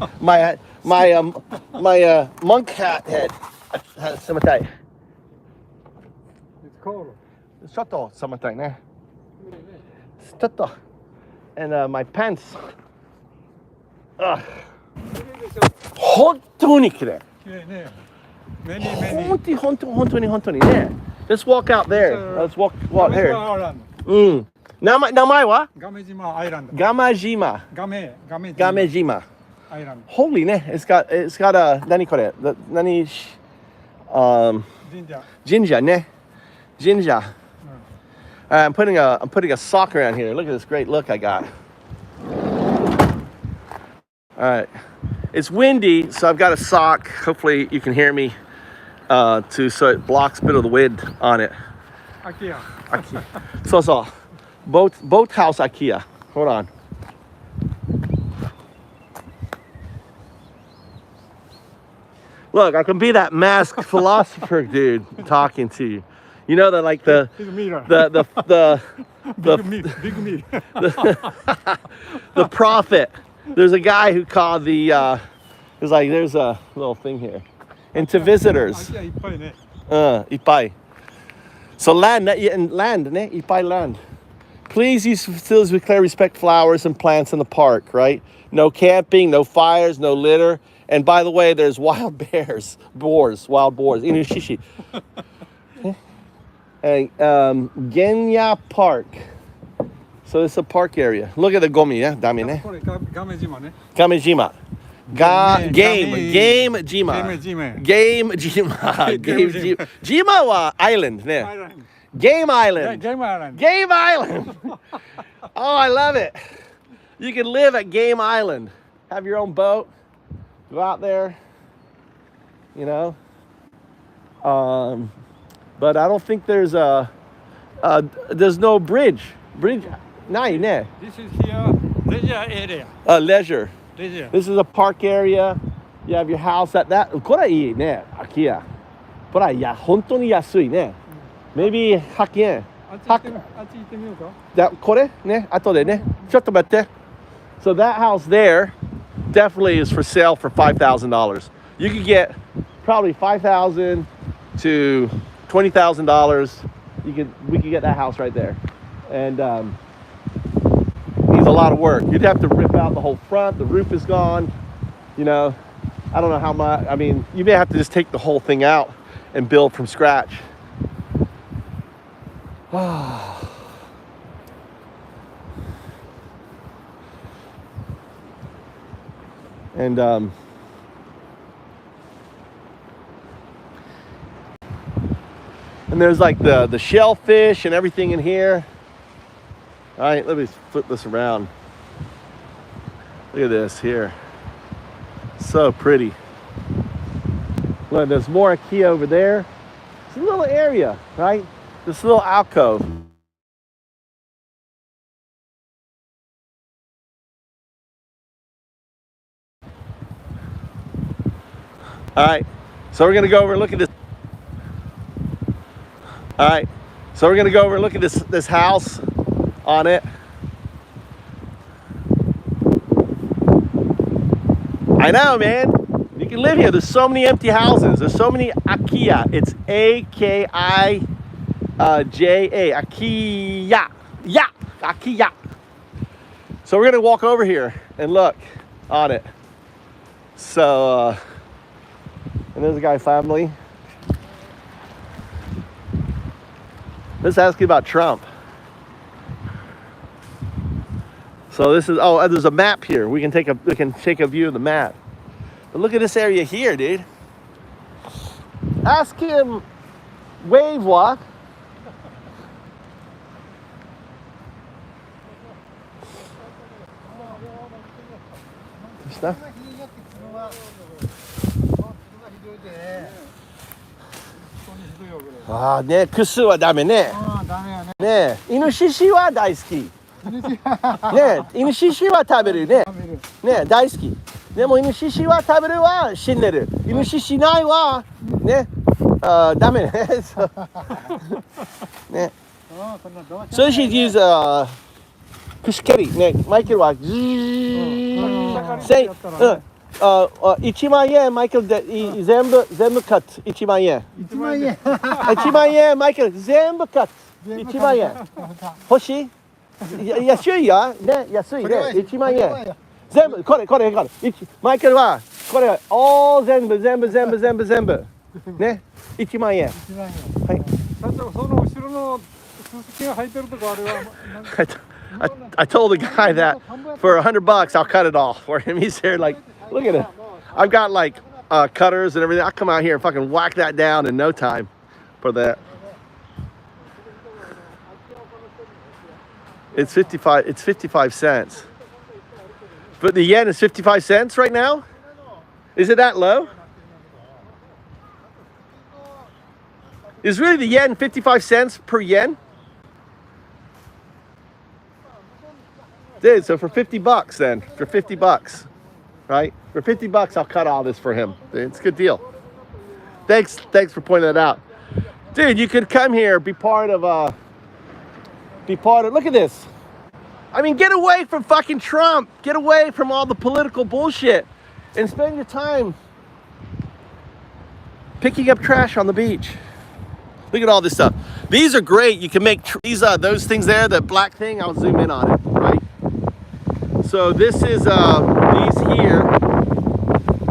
Speaker 1: monk hat head. Semetai.
Speaker 2: It's cold.
Speaker 1: Soto semetai ne. Soto. And my pants. Hontoni kirei.
Speaker 2: Many.
Speaker 1: Hontoni ne. Let's walk out there. Let's walk here.
Speaker 2: Island.
Speaker 1: 名前は
Speaker 2: Gamejima Island.
Speaker 1: Gamejima. Gamejima.
Speaker 2: Island.
Speaker 1: Holy ね。It's got a 何これ？何Jinja ね。Jinja. I'm putting a sock around here. Look at this great look I got. All right. It's windy, so I've got a sock. Hopefully you can hear me so it blocks a bit of the wind on it.
Speaker 2: Akiya.
Speaker 1: So. Boathouse Akiya. Hold on. Look, I can be that masked philosopher dude talking to you. You know that like the prophet. There's a guy who called there's a little thing here. And to visitors. Ippai. So land, ne? Ippai land. Please use facilities with clear respect flowers and plants in the park, right? No camping, no fires, no litter. And by the way, there's wild wild boars. Inishishi. And Genya Park. So it's a park area. Look at the gomi, yeah? Dami, ne? Gamejima. Game Jima. Jima wa island, ne? Game Island. Oh, I love it. You can live at Game Island. Have your own boat. Go out there. You know. But I don't think there's no bridge. Nai ne.
Speaker 2: This is here leisure area.
Speaker 1: Leisure. This is a park area. You have your house at that. これいいね、Akiya. これいや本当に安いね。Maybe 100円。
Speaker 2: あっち行ってみようか。
Speaker 1: これね、後でね。ちょっと待って。So that house there definitely is for sale for $5,000. You could get probably $5,000 to $20,000. We could get that house right there. And needs a lot of work. You'd have to rip out the whole front. The roof is gone. You know, I don't know how much. I mean, you may have to just take the whole thing out and build from scratch. And there's like the shellfish and everything in here. All right, let me flip this around. Look at this here. So pretty. Look, there's more Akiya over there. It's a little area, right? This little alcove. All right, so we're gonna go over and look at this. All right, so we're gonna go over and look at this house on it. I know, man. You can live here. There's so many empty houses. There's so many Akiya. It's Akiya. Akiya. Yeah, Akiya. So we're gonna walk over here and look on it. So, and there's a guy family. Let's ask you about Trump. So this is, oh, there's a map here. We can take a view of the map. But look at this area here, dude. Ask him, wave walk. stuff. Ah, ne, kusu wa dame ne.
Speaker 2: ダメやね。
Speaker 1: Ne, inoshishi wa daisuki.
Speaker 2: 犬し
Speaker 1: Ne, inoshishi wa taberu ne.
Speaker 2: 食べる。
Speaker 1: Ne, daisuki. でもイノシシは食べるは死んでる。イノシシないはね、ダメね。そうね。
Speaker 2: ああ、そんなどう
Speaker 1: So you should use串蹴りね。マイケルはズーsay 1万円マイケルで全部カット1万円。
Speaker 2: 1万円。
Speaker 1: 1万円マイケル全部カット1万円。欲しい？安いよね、安いね。1万円。全部これマイケルはこれ全部ね1万円。
Speaker 2: 1万円。
Speaker 1: はい。
Speaker 2: だってその後ろのススキが入ってるとこあれは
Speaker 1: I told the guy that for $100 I'll cut it off for him. He's there like, look at it. I've got like cutters and everything. I'll come out here and fucking whack that down in no time for that. It's 55 cents. But the yen is 55 cents right now? Is it that low? Is really the yen 55 cents per yen? Dude, so for $50 then, for $50, right? For $50, I'll cut all this for him. It's a good deal. Thanks for pointing that out. Dude, you could come here, be part of, look at this. I mean, get away from fucking Trump. Get away from all the political bullshit and spend your time picking up trash on the beach. Look at all this stuff. These are great. You can make these those things there, the black thing, I'll zoom in on it, right? So this is these here.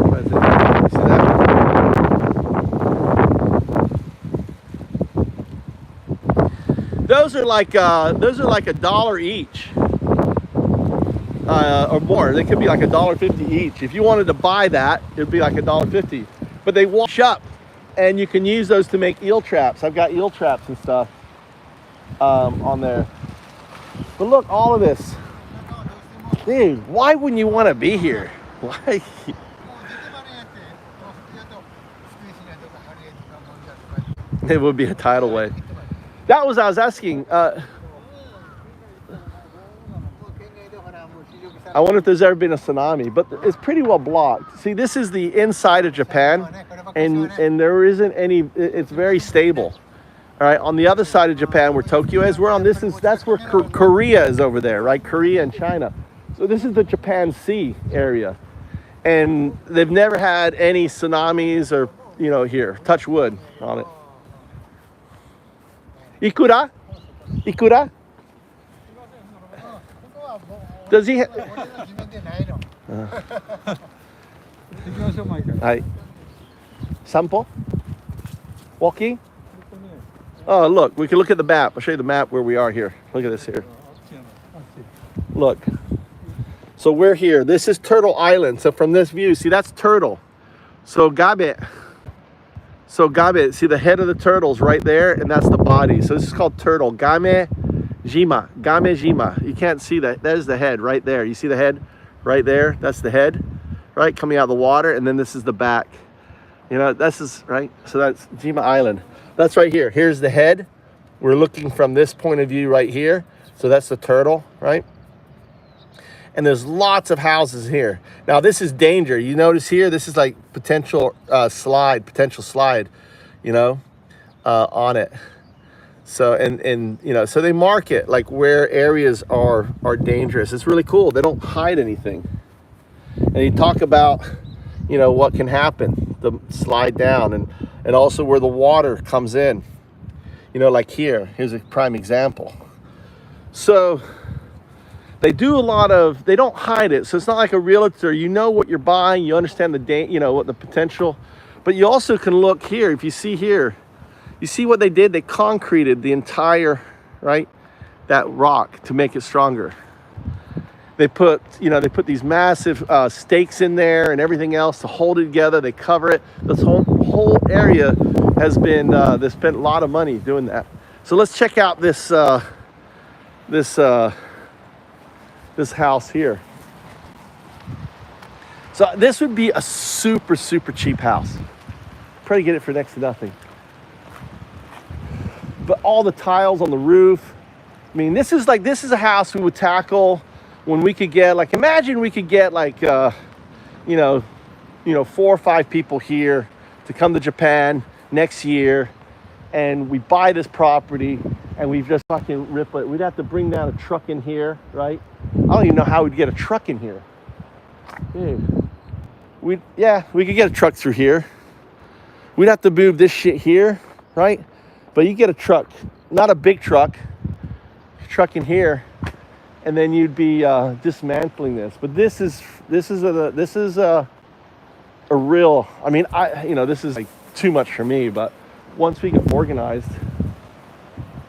Speaker 1: What is it? See that? Those are like $1 each. Or more. They could be like $1.50 each. If you wanted to buy that, it'd be like $1.50. But they wash up, and you can use those to make eel traps. I've got eel traps and stuff on there. But look, all of this, dude. Why wouldn't you want to be here? Why? It would be a tidal wave. That was I was asking. I wonder if there's ever been a tsunami, but it's pretty well blocked. See, this is the inside of Japan, and there isn't any. It's very stable. All right, on the other side of Japan, where Tokyo is, that's where Korea is over there, right? Korea and China. So this is the Japan Sea area, and they've never had any tsunamis or here. Touch wood on it. Ikura? Does he?
Speaker 2: 行きましょう、マイケル。
Speaker 1: Hi. Sample? Walking? Oh, look. We can look at the map. I'll show you the map where we are here. Look at this here. Look. So we're here. This is Turtle Island. So from this view, see, that's turtle. So Gabe. See the head of the turtle's right there, and that's the body. So this is called turtle. Game Jima. You can't see that. That is the head right there. You see the head right there? That's the head, right? Coming out of the water, and then this is the back. This is, right? So that's Jima Island. That's right here. Here's the head. We're looking from this point of view right here. So that's the turtle, right? And there's lots of houses here. Now this is danger. You notice here, this is like potential slide, on it. So, so they mark it like where areas are dangerous. It's really cool. They don't hide anything. And you talk about, what can happen, the slide down, and also where the water comes in, like here's a prime example. So they do they don't hide it. So it's not like a realtor, what you're buying, you understand what the potential, but you also can look here. If you see here, you see what they did? They concreted the entire, right, that rock to make it stronger. They put these massive stakes in there and everything else to hold it together. They cover it. This whole area has been, they spent a lot of money doing that. So let's check out this house here. So this would be a super, super cheap house. Probably get it for next to nothing. But all the tiles on the roof. I mean, this is a house we would tackle when we could get, like, imagine we could get like, you know, 4 or 5 people here to come to Japan next year, and we buy this property and we just fucking rip it. We'd have to bring down a truck in here, right? I don't even know how we'd get a truck in here. We could get a truck through here. We'd have to move this shit here, right? But you get a truck, not a big truck, in here, and then you'd be dismantling this. But this is a real. I mean, this is like too much for me. But once we get organized,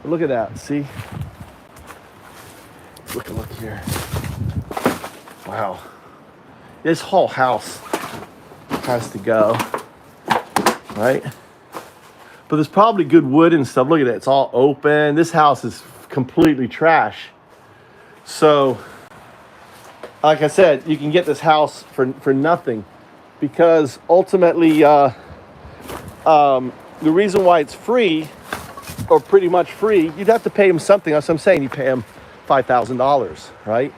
Speaker 1: look at that. See, look here. Wow, this whole house has to go, right? But there's probably good wood and stuff. Look at it. It's all open. This house is completely trash. So, like I said, you can get this house for nothing, because ultimately, the reason why it's free, or pretty much free, you'd have to pay him something. That's what I'm saying. You pay him $5,000, right?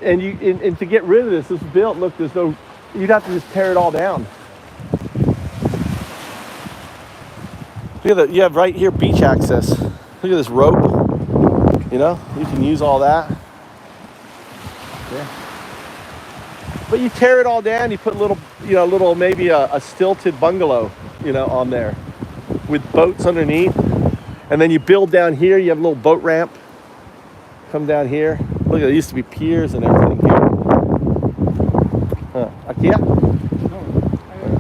Speaker 1: And to get rid of this is built. Look, there's no. You'd have to just tear it all down. Look at that. You have right here beach access. Look at this rope. You know, you can use all that. Yeah. But you tear it all down. You put maybe a stilted bungalow, on there with boats underneath, and then you build down here. You have a little boat ramp. Come down here. Look, there used to be piers and everything here. Akiya?
Speaker 2: No,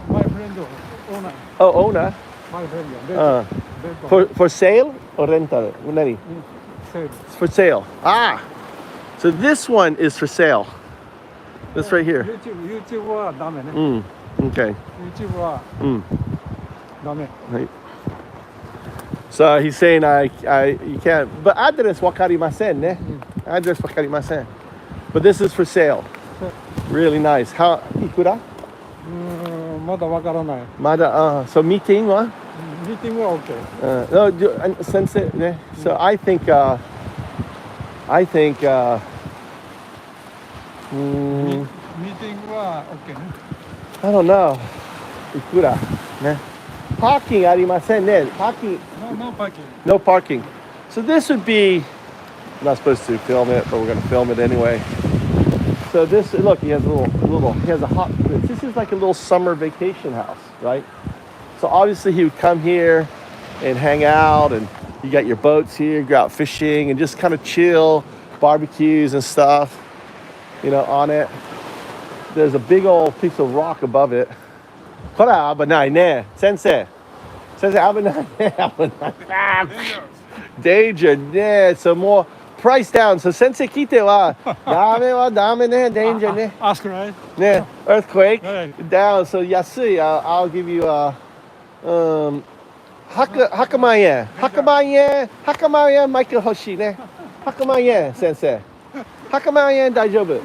Speaker 2: my friend owner.
Speaker 1: Oh, owner.
Speaker 2: My friend.
Speaker 1: For sale or rental? Sale. It's for sale. Ah, so this one is for sale. This right here.
Speaker 2: YouTube はダメね。
Speaker 1: Okay.
Speaker 2: YouTube はダメ。
Speaker 1: Right. So he's saying you can't. But address wakarimasen ne. Address wakarimasen. But this is for sale. Really nice. How ikura?
Speaker 2: まだわからない。
Speaker 1: Mada. So meeting wa?
Speaker 2: ミーティングは OK。No,
Speaker 1: sensei ne. So I think. I
Speaker 2: ミーティングは OK ね。
Speaker 1: don't know. Ikura ne. Parking arimasen ne. Parking.
Speaker 2: No parking.
Speaker 1: No parking. So this would be. I'm not supposed to film it, but we're going to film it anyway. So this, look, he has he has a hot. This is like a little summer vacation house, right? So obviously he would come here and hang out, and you got your boats here, go out fishing, and just kind of chill, barbecues and stuff, on it. There's a big old piece of rock above it. Kora abanai ne, sensei. Sensei abanai ne, abanai. Danger, ne. So more price down. So sensei kite wa dame ne, danger ne.
Speaker 2: Ask right?
Speaker 1: Ne, earthquake
Speaker 2: Right.
Speaker 1: down. So yasui, I'll give you hakamayen, Michael Hoshi ne. Hakamayen, sensei. Hakamayen daijoubu.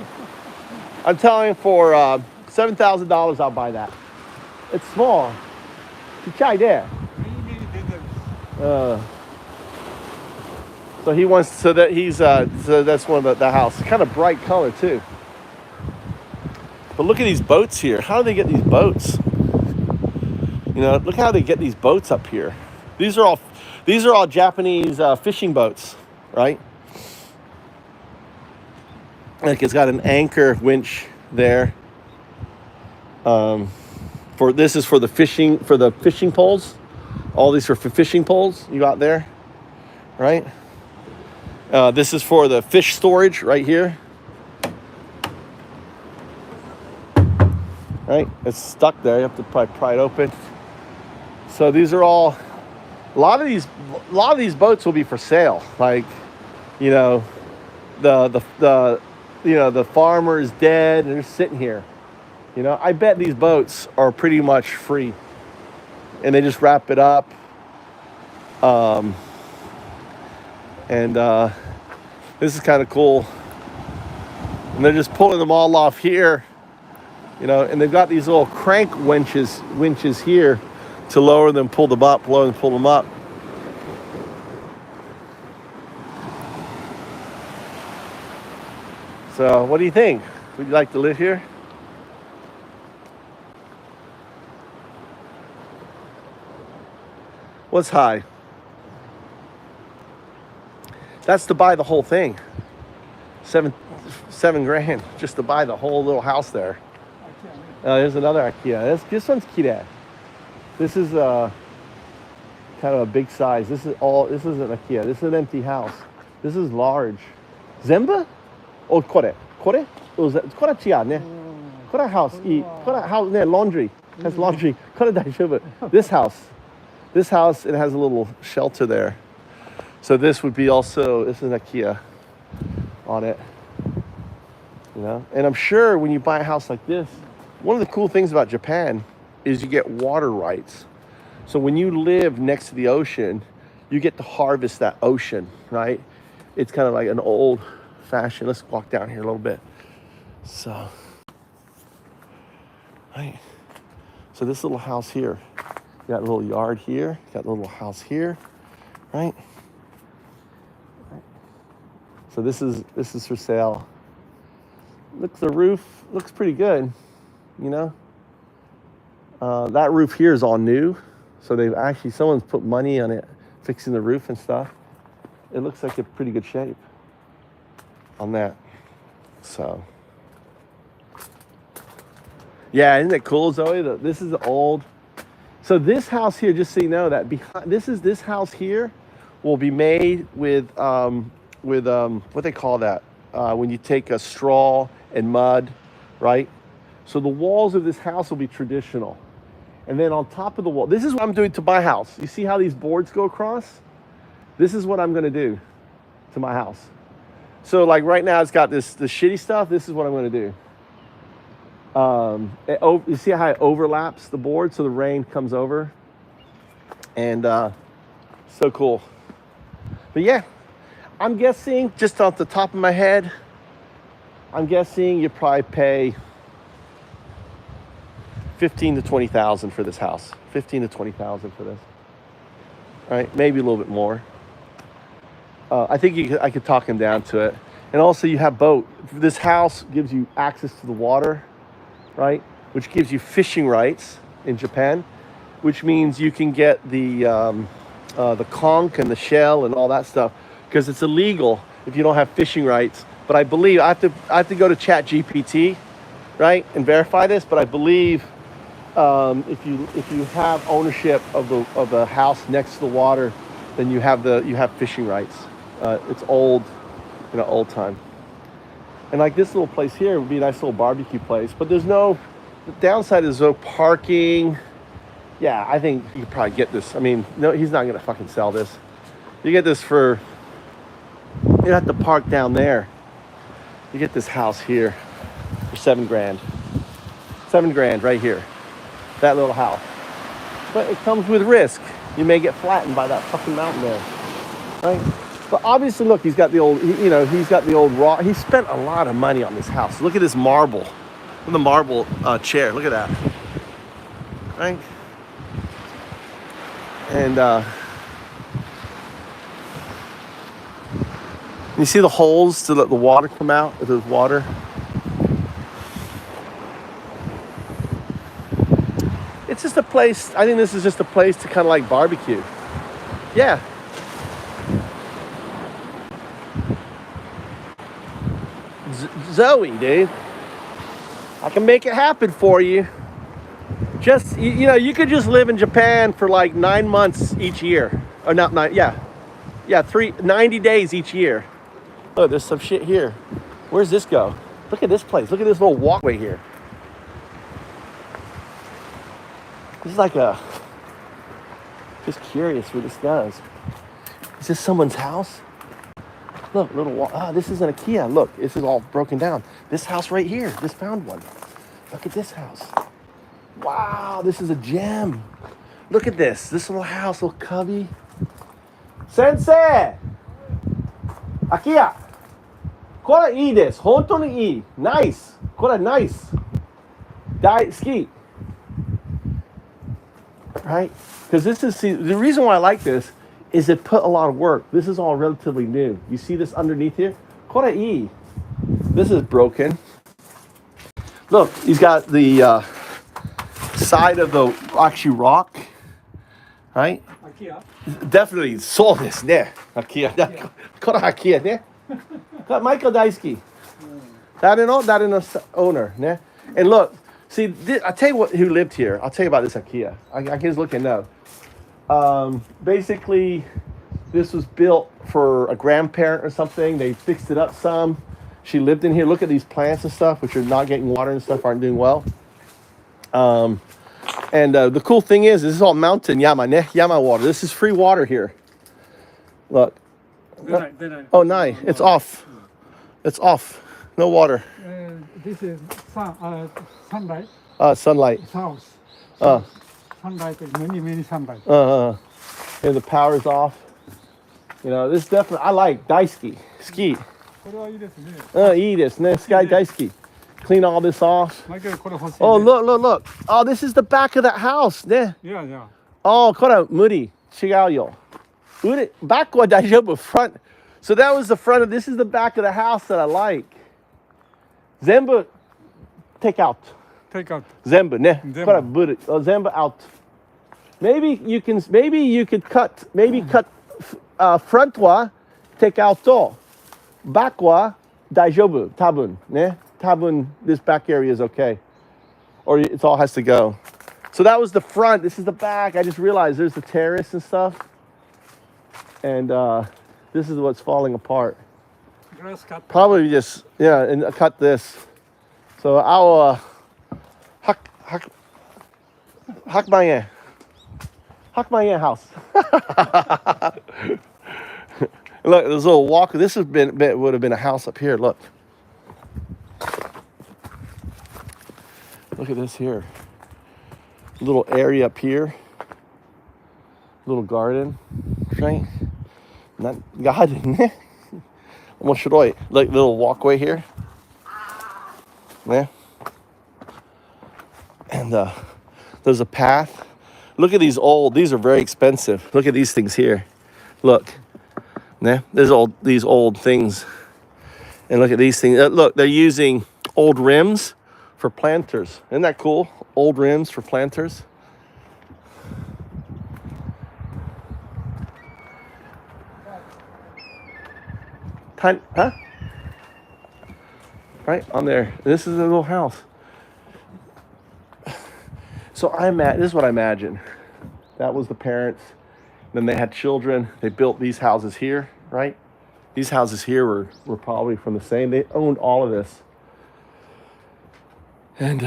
Speaker 1: I'm telling for $7,000 I'll buy that. It's small. Chichai there. So he wants, so that's one of the house. Kind of bright color too. But look at these boats here. How do they get these boats? Look how they get these boats up here. These are all Japanese fishing boats, right? Like it's got an anchor winch there. This is for the fishing poles. All these are for fishing poles you got there, right? This is for the fish storage right here. Right? It's stuck there. You have to probably pry it open. So these are all. A lot of these boats will be for sale. Like, the farmer is dead and they're sitting here. I bet these boats are pretty much free, and they just wrap it up. This is kind of cool. And they're just pulling them all off here, you know, and they've got these little crank winches here to lower them, pull them up, lower them, pull them up. So what do you think? Would you like to live here? What's high? That's to buy the whole thing. $7 grand just to buy the whole little house there. There's another Akiya. This one's kirei. This is kind of a big size. This is an Akiya. This is an empty house. This is large. Zenbu? Oh, kore. Kore? Kore chiya ne. Kore house. Kore house ne, laundry. Has laundry. Kore daijoubu. This house, it has a little shelter there. So this would be also, this is an Akiya on it. You know? And I'm sure when you buy a house like this, one of the cool things about Japan is you get water rights. So when you live next to the ocean, you get to harvest that ocean, right? It's kind of like an old fashioned, let's walk down here a little bit. So, right. So this little house here, you got a little yard here, you got a little house here, right? So this is for sale. Look, the roof looks pretty good, you know. That roof here is all new. So someone's put money on it, fixing the roof and stuff. It looks like a pretty good shape on that. So, yeah, isn't it cool, Zoe? This is old. So this house here, just so you know, that this house here will be made with what they call that when you take a straw and mud, right? So the walls of this house will be traditional. And then on top of the wall, this is what I'm doing to my house. You see how these boards go across? This is what I'm gonna do to my house. So like right now it's got the shitty stuff. This is what I'm gonna do. You see how it overlaps the board so the rain comes over? And so cool. But yeah, I'm guessing, just off the top of my head, I'm guessing you probably pay 15 to 20,000 for this house. 15 to 20,000 for this. Right? Maybe a little bit more. I think I could talk him down to it. And also you have boat. This house gives you access to the water, right? Which gives you fishing rights in Japan, which means you can get the conch and the shell and all that stuff, because it's illegal if you don't have fishing rights. But I believe, I have to go to ChatGPT, right, and verify this, but I believe if you have ownership of the house next to the water, then you have fishing rights. It's old, old time. And like this little place here would be a nice little barbecue place, but the downside is no parking. Yeah, I think you could probably get this. I mean, no, he's not gonna fucking sell this. You get this you have to park down there. You get this house here for $7 grand. $7 grand right here. That little house. But it comes with risk. You may get flattened by that fucking mountain there. Right? But obviously, look, he's got the old raw. He spent a lot of money on this house. Look at this marble. Look at the marble chair. Look at that. Right? And you see the holes to let the water come out? If there's water. It's just a place. I think this is just a place to kind of like barbecue. Yeah. Zoe, dude, I can make it happen for you. Just, you could just live in Japan for like 9 months each year. Or not 9, yeah. 90 days each year. Oh, there's some shit here. Where's this go? Look at this place. Look at this little walkway here. This is like just curious where this goes. Is this someone's house? Look, this is an Akiya. Look, this is all broken down. This house right here, just found one. Look at this house. Wow, this is a gem. Look at this little house, little cubby. Sensei! Akiya! これいいです。本当にいい。ナイス。これナイス。大好き。Right? Because see, the reason why I like this is it put a lot of work. This is all relatively new. You see this underneath here? これいい. This is broken. Look, he's got the side of the actually rock. Right?
Speaker 2: Akiya?
Speaker 1: Definitely そうですね。Akiya. これ Akiya ね。Michael 大好き。That in the owner ね。And look, see, I'll tell you who lived here. I'll tell you about this Akiya. I can just look and know. Basically, this was built for a grandparent or something. They fixed it up some. She lived in here. Look at these plants and stuff, which are not getting water and stuff, aren't doing well. And the cool thing is, this is all mountain yama, ne? Yama water. This is free water here. Look. Oh, nice. It's off. It's off. No water.
Speaker 2: This is sunlight.
Speaker 1: Sunlight.
Speaker 2: South. Sunlight is many sunlight.
Speaker 1: And the power's off. You know, this definitely, I like daisuki. Ski.
Speaker 2: これはいいですね。
Speaker 1: いいですね. Sky daisuki. Clean all this off.
Speaker 2: マイケルこれ欲しいね。
Speaker 1: Oh, look. Oh, this is the back of that house. Ne?
Speaker 2: Yeah.
Speaker 1: Oh, これ無理。違うよ。Back は大丈夫。Front. So that was the front of, this is the back of the house that I like. 全部 take out.
Speaker 2: Take out.
Speaker 1: 全部ね。
Speaker 2: 全部。
Speaker 1: これ無理。全部 out. Maybe you could cut front は take out と back は大丈夫。多分ね。多分 this back area is okay. Or it all has to go. So that was the front. This is the back. I just realized there's the terrace and stuff. And this is what's falling apart.
Speaker 2: Grass cut.
Speaker 1: Probably just, yeah, and cut this. So I'll hack my house. Look, there's a little walk. This would have been a house up here. Look. Look at this here. Little area up here. Little garden. Right? Not garden. 面白い. Like little walkway here. Yeah. And there's a path. Look at these are very expensive. Look at these things here. Look. Yeah. There's these old things. And look at these things. Look, they're using old rims for planters. Isn't that cool? Old rims for planters. Huh? Right on there. This is a little house. So this is what I imagine. That was the parents. Then they had children. They built these houses here, right? These houses here were probably from the same. They owned all of this. And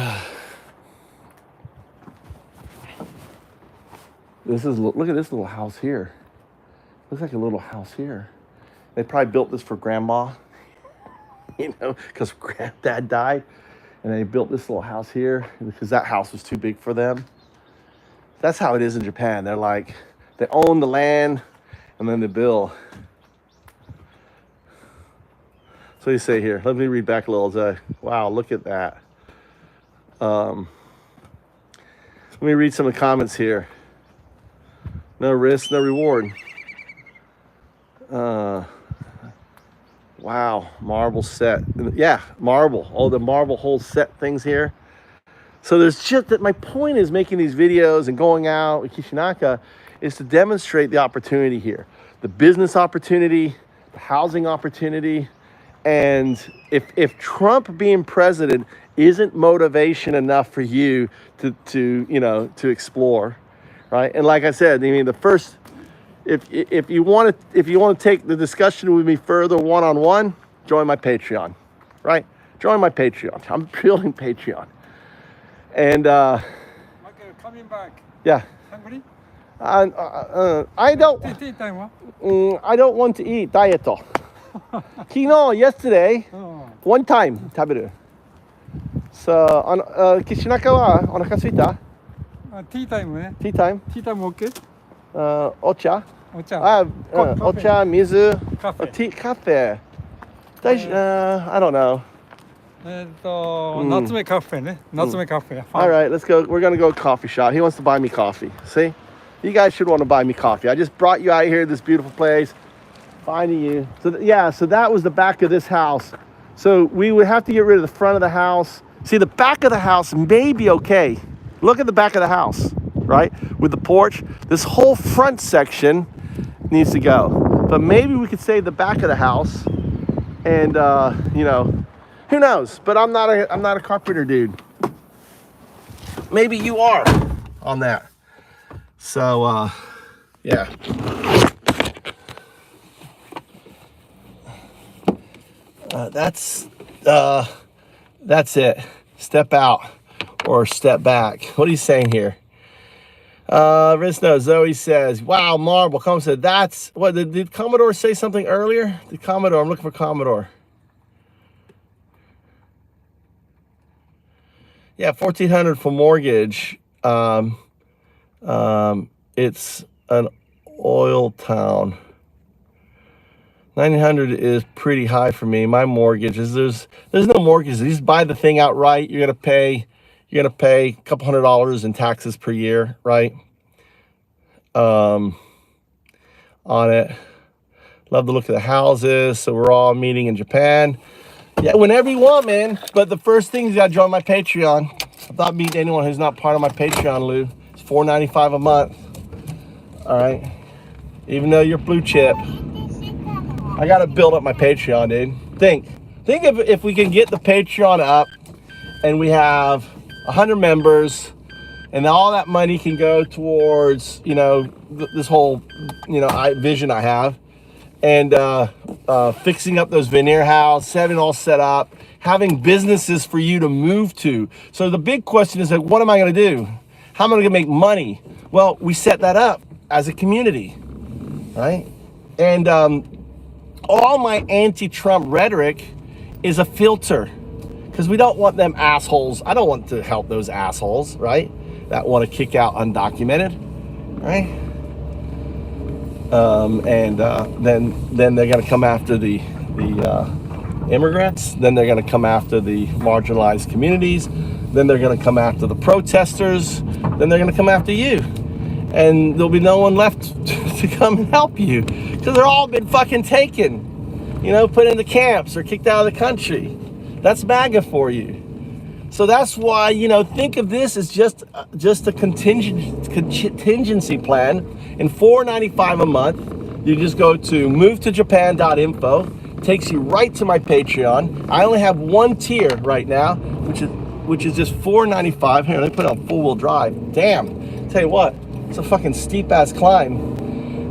Speaker 1: look at this little house here. Looks like a little house here. They probably built this for grandma, you know, because granddad died. And they built this little house here because that house was too big for them. That's how it is in Japan. They're like, they own the land and then they build. So you say here, let me read back a little. Wow, look at that. Let me read some of the comments here. No risk, no reward. Wow, marble set. Yeah, marble. Oh, the marble whole set things here. So there's just that. My point is making these videos and going out with Kishinaka is to demonstrate the opportunity here, the business opportunity, the housing opportunity, and if Trump being president isn't motivation enough for you to explore, right? And like I said, I mean, the first. If you want to take the discussion with me further one-on-one, join my Patreon, right? Join my Patreon. I'm building Patreon, and
Speaker 2: Michael, coming back.
Speaker 1: Yeah.
Speaker 2: Hungry?
Speaker 1: I don't.
Speaker 2: Tea time,
Speaker 1: I don't want to eat diet. Yesterday, one time 食べる. So, Kishinaka wa onaka suita?
Speaker 2: Tea time, eh?
Speaker 1: Tea time?
Speaker 2: Tea time okay?
Speaker 1: Ocha?
Speaker 2: お茶。
Speaker 1: お茶、水、
Speaker 2: カフェ。
Speaker 1: カフェ。I don't know.
Speaker 2: 夏目カフェね。夏目カフェ。
Speaker 1: All right, let's go. We're gonna go coffee shop. He wants to buy me coffee. See, you guys should want to buy me coffee. I just brought you out here to this beautiful place, finding you. So yeah, so that was the back of this house. So we would have to get rid of the front of the house. See, the back of the house may be okay. Look at the back of the house, right? With the porch. This whole front section needs to go. But maybe we could save the back of the house, and you know, who knows? But I'm not a carpenter dude. Maybe you are on that. So yeah. That's it. Step out or step back. What are you saying here? Risno, Zoe says, wow, Marble. Come said, that's what did Commodore say something earlier? The Commodore, I'm looking for Commodore. Yeah, 1,400 for mortgage. It's an oil town. 900 is pretty high for me. My mortgage is there's no mortgage. You just buy the thing outright. You're gonna pay a couple $100 in taxes per year, right? On it. Love the look of the houses. So we're all meeting in Japan. Yeah, whenever you want, man. But the first thing is you gotta join my Patreon. I'm not meeting anyone who's not part of my Patreon, Lou. It's $4.95 a month. All right. Even though you're blue chip. I gotta build up my Patreon, dude. Think if we can get the Patreon up and we have 100 members and all that money can go towards, you know, this whole, you know, vision I have, and fixing up those veneer houses, having all set up, having businesses for you to move to. So the big question is, like, what am I gonna do? How am I gonna make money? Well, we set that up as a community, right? And all my anti-Trump rhetoric is a filter, because we don't want them assholes. I don't want to help those assholes, right? That want to kick out undocumented, right? Then they're going to come after the immigrants. Then they're going to come after the marginalized communities. Then they're going to come after the protesters. Then they're going to come after you. And there'll be no one left to come and help you, because they're all been fucking taken, you know, put into camps or kicked out of the country. That's MAGA for you. So that's why, you know, think of this as just a contingency plan. In $4.95 a month, you just go to movetojapan.info. Takes you right to my Patreon. I only have one tier right now, which is just $4.95. Here, let me put it on full-wheel drive. Damn, tell you what. It's a fucking steep ass climb.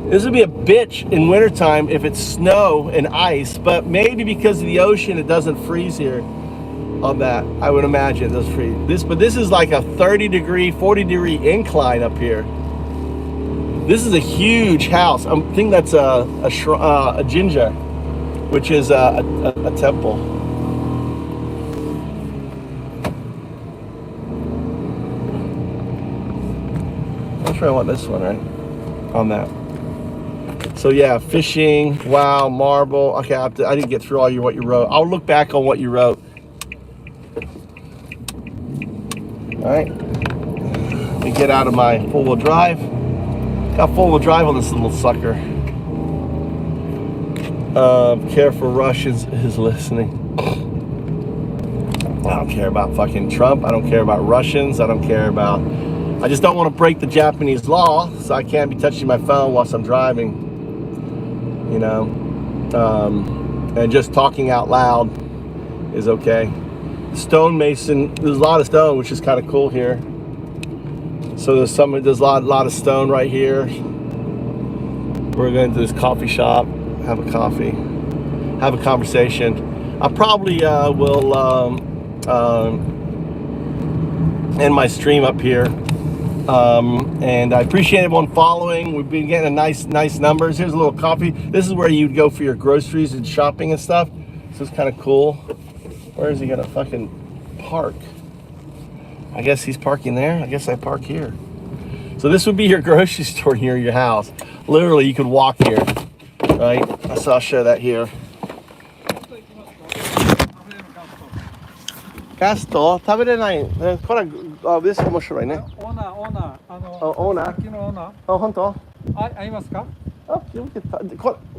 Speaker 1: This would be a bitch in wintertime if it's snow and ice, but maybe because of the ocean it doesn't freeze here on that. I would imagine it does freeze. But this is like a 30-degree, 40-degree incline up here. This is a huge house. I think that's a jinja, which is a temple. I want this one, right? On that. So yeah, fishing. Wow, marble. Okay, I didn't get through what you wrote. I'll look back on what you wrote. All right. Let me get out of my four-wheel drive. Got four-wheel drive on this little sucker. Careful, Russians is listening. I don't care about fucking Trump. I don't care about Russians. I don't care about. I just don't want to break the Japanese law, so I can't be touching my phone whilst I'm driving, you know, and just talking out loud is okay. Stonemason, there's a lot of stone, which is kind of cool here. So there's a lot of stone right here. We're going to this coffee shop, have a coffee, have a conversation. I probably will end my stream up here. And I appreciate everyone following. We've been getting nice numbers. Here's a little coffee. This is where you'd go for your groceries and shopping and stuff. So it's kind of cool. Where is he gonna fucking park? I guess he's parking there. I guess I park here. So this would be your grocery store near your house. Literally, you could walk here, right? So I'll show that here. ガスト食べれない。これ、this 面白いね。
Speaker 2: オーナー、
Speaker 1: オーナー
Speaker 2: さっきのオーナー。
Speaker 1: 本当
Speaker 2: ありますか？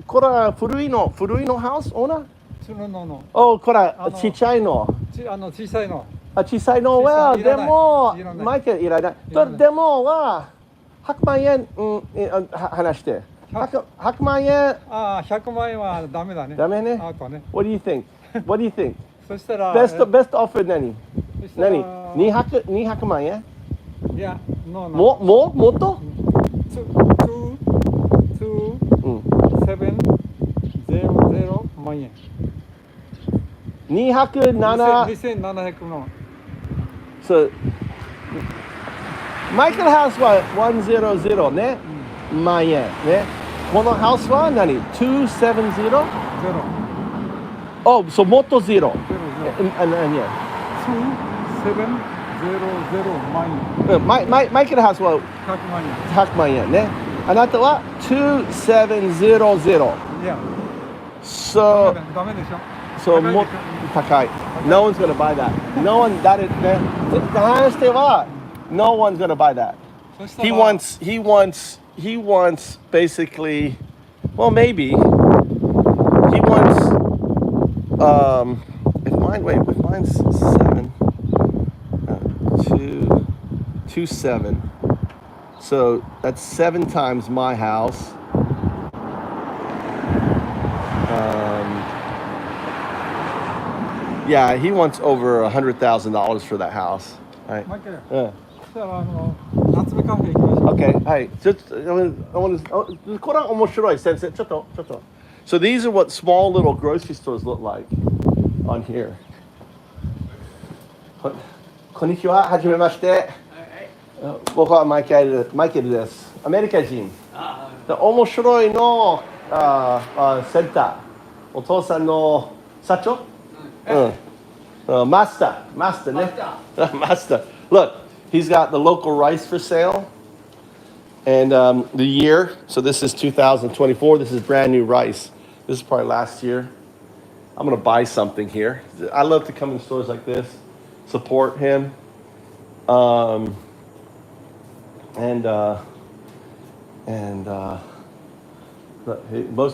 Speaker 1: これは古いのハウスオーナー
Speaker 2: の。
Speaker 1: これ、ちっちゃいの。
Speaker 2: 小さいの。
Speaker 1: 小さいのは、でも、マイケルいらない。でもは、100万円、話して。100万円。
Speaker 2: 100万円はダメだね。
Speaker 1: ダメね。
Speaker 2: あとね。
Speaker 1: What do you think? What do you think?
Speaker 2: そしたら、
Speaker 1: best offer 何 ?200 万円
Speaker 2: いや、
Speaker 1: もっと
Speaker 2: 700万円。2700の。
Speaker 1: So, マイケルハウスは100ね。万円ね。このハウスは何 ?270? そう、もっとゼロ。何円
Speaker 2: 2700万円。
Speaker 1: マイケルハウスは100万円ね。あなたは2700。
Speaker 2: いや。
Speaker 1: So,
Speaker 2: ダメでしょ。
Speaker 1: そう、もっと高い。No one's gonna buy that. No one, that is ね。話しては、no one's gonna buy that. He wants basically, well, maybe. He wants, if mine's 7, so that's 7 times my house. Yeah, he wants over $100,000 for that house. Right. Okay, hey, so these are what small little grocery stores look like on here. こんにちは、はじめまして。僕はマイケルです。アメリカ人。面白いのセンター。お父さんの社長Master,ね。Master. Look, he's got the local rice for sale. And the year, so this is 2024. This is brand new rice. This is probably last year. I'm going to buy something here. I love to come in stores like this, support him. Most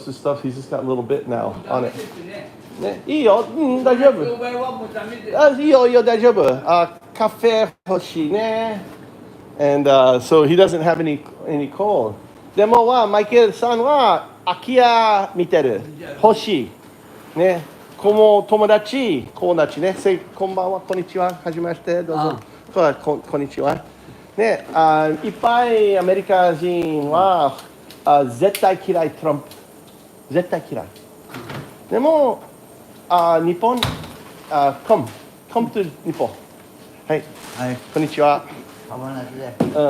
Speaker 1: of the stuff, he's just got a little bit now on it. ね、いいよ、大丈夫。いいよ、大丈夫。カフェ欲しいね。And so he doesn't have any coal. でもマイケルさんはAkiya見てる。欲しい。ね。友達ね。こんばんは、こんにちは。はじめまして、どうぞ。こんにちは。ね、いっぱいアメリカ人は絶対嫌い、トランプ。絶対嫌い。でも、日本、come to 日本。はい。はい。こんにちは。は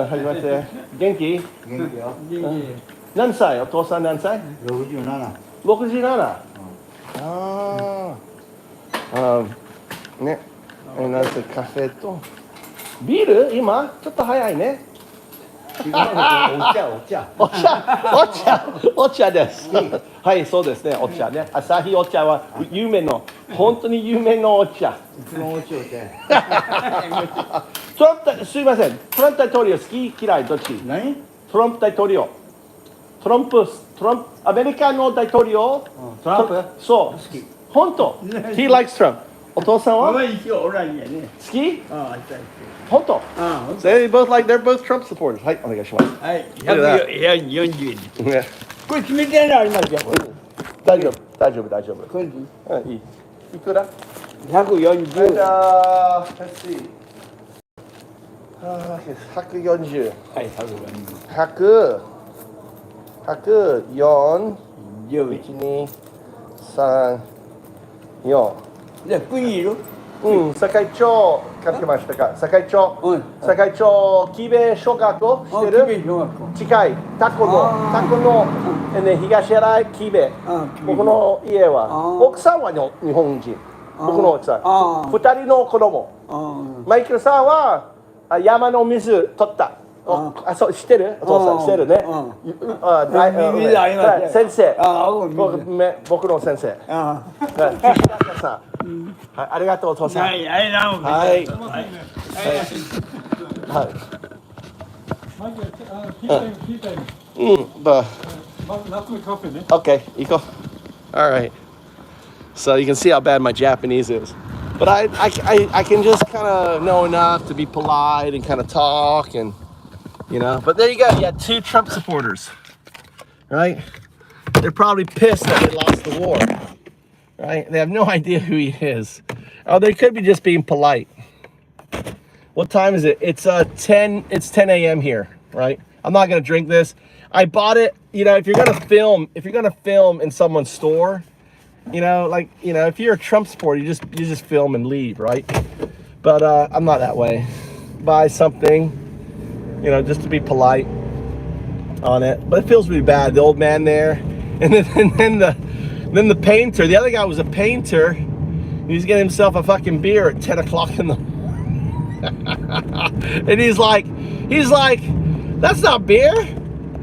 Speaker 1: じめまして。元気？元気よ。何歳？お父さん何歳？67。67。ね。なんせカフェと。ビール？今？ちょっと早いね。お茶です。はい、そうですね、お茶ね。朝日お茶は本当に有名のお茶。すいません、トランプ大統領好き嫌いどっち？何？トランプ大統領。アメリカの大統領。トランプ？そう。好き。本当。He likes Trump。お父さんは？好き？本当。They're both Trump supporters。はい、お願いします。はい。140円。これ決めてないのありますよ。大丈夫。これいい。いくら？140。let's see。140。はい、140。104。1、2、3、4。じゃあ、ここにいる？堺町買ってましたか？堺町、木部小学校知ってる？近い。タコの東原木部。僕の家は。奥さんは日本人。僕の奥さん。2人の子供。マイケルさんは山の水取った。あ、そう、知ってる？お父さん、知ってるね。
Speaker 3: 見た今
Speaker 1: 先生。
Speaker 3: 僕
Speaker 1: 僕の先生。
Speaker 3: あ
Speaker 1: さん。はい、ありがとう、お父さん。
Speaker 3: はいはいな
Speaker 1: はい。
Speaker 2: マジで聞いたよ。
Speaker 1: But
Speaker 2: まず夏のカフェね。
Speaker 1: okay, Iko. All right. So you can see how bad my Japanese is. But I can just kind of know enough to be polite and kind of talk and, you know. But there you go. You got 2 Trump supporters, right? They're probably pissed that they lost the war, right? They have no idea who he is. Oh, they could be just being polite. What time is it? It's 10 a.m. here, right? I'm not gonna drink this. I bought it, you know, if you're gonna film in someone's store, you know, like, you know, if you're a Trump supporter, you just film and leave, right? But I'm not that way. Buy something, you know, just to be polite on it. But it feels really bad. The old man there, and then the painter. The other guy was a painter. He's getting himself a fucking beer at 10 o'clock in the morning. And he's like, that's not beer.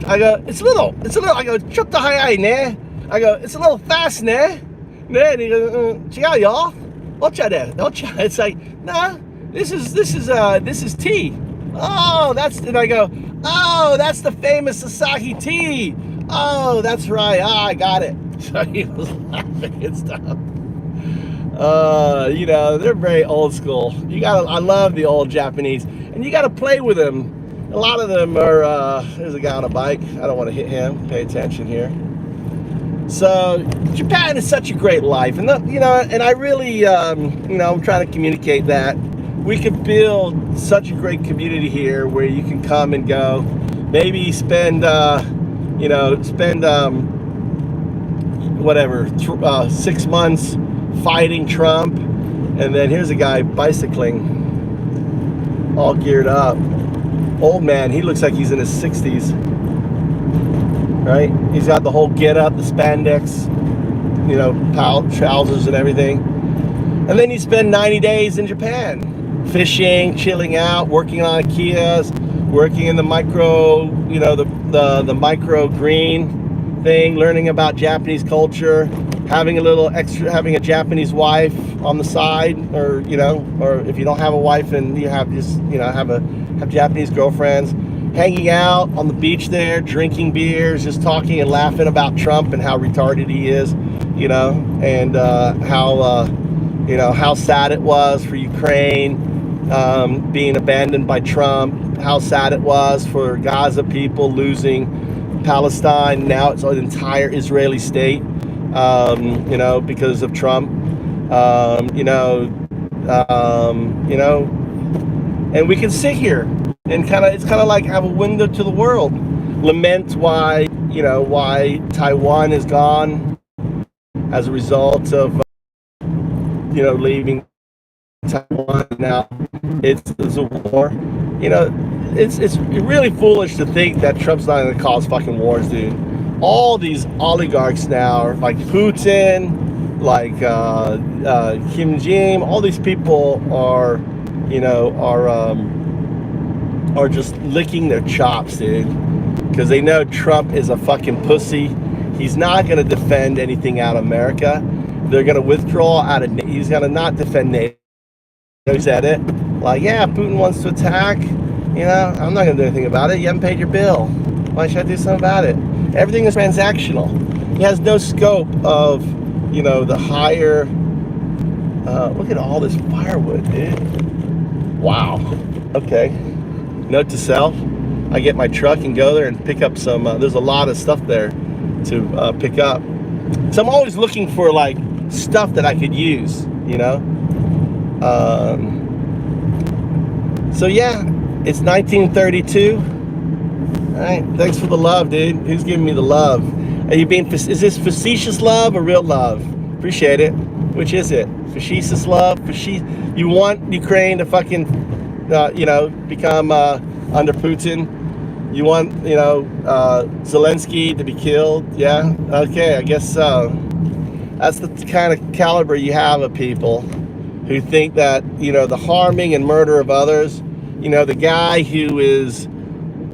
Speaker 1: I go, it's a little. I go, chop the high ne. I go, it's a little fast ne. And he goes, y'all. It's like, nah, this is tea. Oh, and I go, oh, that's the famous Asahi tea. Oh, that's right. I got it. So he was laughing and stuff. You know, they're very old school. I love the old Japanese, and you gotta play with them. A lot of them are, there's a guy on a bike. I don't want to hit him. Pay attention here. So Japan is such a great life, and you know, and I really, you know, I'm trying to communicate that we could build such a great community here where you can come and go, maybe spend, you know, whatever, 6 months fighting Trump, and then here's a guy bicycling, all geared up. Old man, he looks like he's in his 60s. Right? He's got the whole get up, the spandex, you know, trousers and everything. And then you spend 90 days in Japan, fishing, chilling out, working on Akiyas, working in the micro, you know, the micro green thing, learning about Japanese culture, having a Japanese wife on the side, or, you know, or if you don't have a wife and you have just, you know, have Japanese girlfriends, hanging out on the beach there, drinking beers, just talking and laughing about Trump and how retarded he is, you know, and you know, how sad it was for Ukraine being abandoned by Trump, how sad it was for Gaza people losing Palestine. Now it's an entire Israeli state, you know, because of Trump, you know, and we can sit here and it's kind of like have a window to the world, lament why, you know, why Taiwan is gone as a result of, you know, leaving Taiwan. Now it's a war. You know, it's really foolish to think that Trump's not going to cause fucking wars, dude. All these oligarchs now, like Putin, like Kim Jong, all these people are, you know, are just licking their chops, dude, because they know Trump is a fucking pussy. He's not going to defend anything out of America. They're going to withdraw out of, he's going to not defend NATO. He said it, like, yeah, Putin wants to attack, you know, I'm not going to do anything about it. You haven't paid your bill. Why should I do something about it? Everything is transactional. He has no scope of, you know, the higher, look at all this firewood, dude. Wow. Okay. Note to self, I get my truck and go there and pick up some, there's a lot of stuff there to pick up. So I'm always looking for like stuff that I could use, you know. So yeah, it's 1932. All right, thanks for the love, dude. Who's giving me the love? Are you being, is this facetious love or real love? Appreciate it. Which is it? Facetious love? You want Ukraine to fucking, you know, become under Putin? You want, you know, Zelensky to be killed? Yeah? Okay, I guess so. That's the kind of caliber you have of people who think that, you know, the harming and murder of others, you know, the guy who is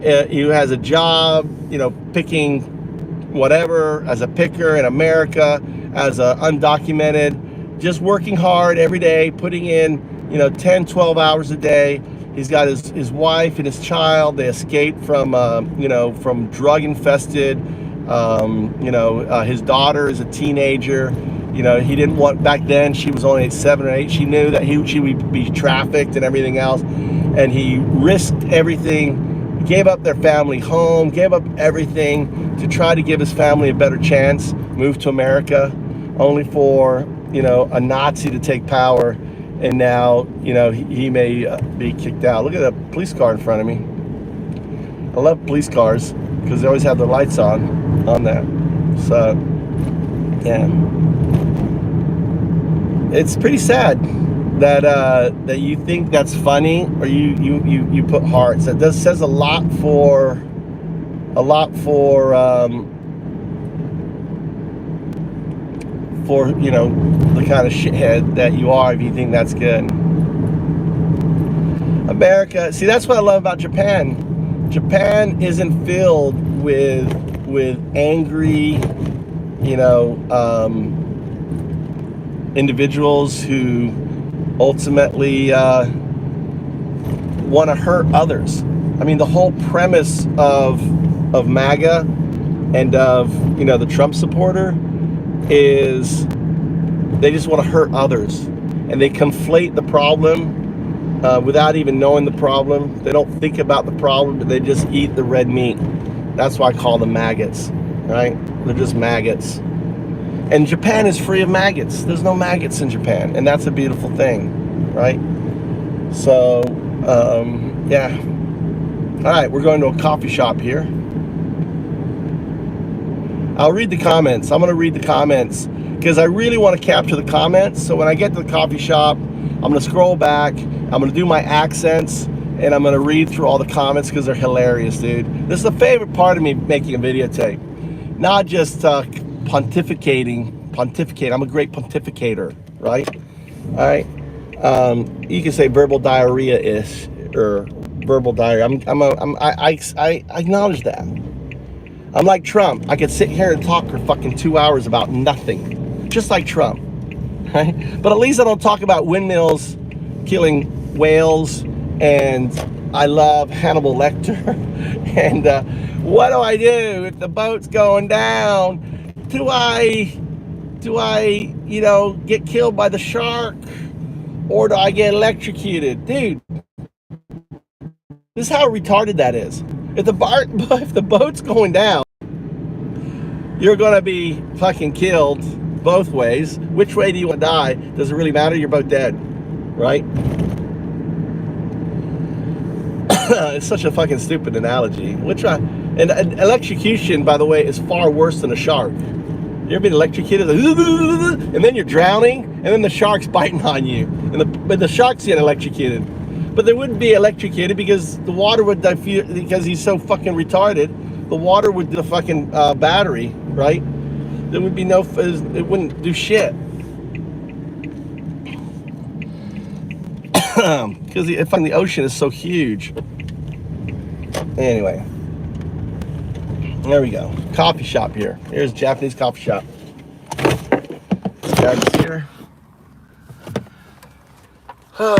Speaker 1: who has a job, you know, picking whatever as a picker in America, as a undocumented, just working hard every day, putting in, you know, 10, 12 hours a day. He's got his wife and his child. They escaped from, you know, from drug infested. You know, his daughter is a teenager. You know, he didn't want, back then she was only 7 or 8. She knew that she would be trafficked and everything else. And he risked everything, gave up their family home, gave up everything to try to give his family a better chance, moved to America, only for, you know, a Nazi to take power. And now, you know, he may be kicked out. Look at that police car in front of me. I love police cars because they always have their lights on that. So, yeah. It's pretty sad that that you think that's funny, or you put hearts. That says a lot for you know, the kind of shithead that you are if you think that's good. America, see, that's what I love about Japan. Japan isn't filled with angry, you know, individuals who ultimately want to hurt others. I mean, the whole premise of MAGA and of, you know, the Trump supporter is they just want to hurt others, and they conflate the problem without even knowing the problem. They don't think about the problem, but they just eat the red meat. That's why I call them maggots, right? They're just maggots. And Japan is free of maggots. There's no maggots in Japan, and that's a beautiful thing, right? So, yeah. All right, we're going to a coffee shop here. I'll read the comments. I'm going to read the comments because I really want to capture the comments. So when I get to the coffee shop, I'm going to scroll back. I'm going to do my accents, and I'm going to read through all the comments because they're hilarious, dude. This is the favorite part of me making a videotape. Not just pontificate. I'm a great pontificator, right? All right. You can say verbal diarrhea-ish, or verbal diarrhea. I acknowledge that. I'm like Trump. I could sit here and talk for fucking 2 hours about nothing, just like Trump, right? But at least I don't talk about windmills killing whales, and I love Hannibal Lecter. And what do I do if the boat's going down? Do I, you know, get killed by the shark, or do I get electrocuted? Dude, this is how retarded that is. If the boat's going down, you're gonna be fucking killed both ways. Which way do you want to die? Does it really matter? You're both dead, right? It's such a fucking stupid analogy. And electrocution, by the way, is far worse than a shark. You ever been electrocuted? And then you're drowning, and then the shark's biting on you, and the shark's getting electrocuted. But they wouldn't be electrocuted because the water would diffuse, because he's so fucking retarded. The water would do the fucking battery, right? There would be no, it wouldn't do shit. Because the ocean is so huge. Anyway, there we go. Coffee shop here. Here's a Japanese coffee shop. This guy's here. All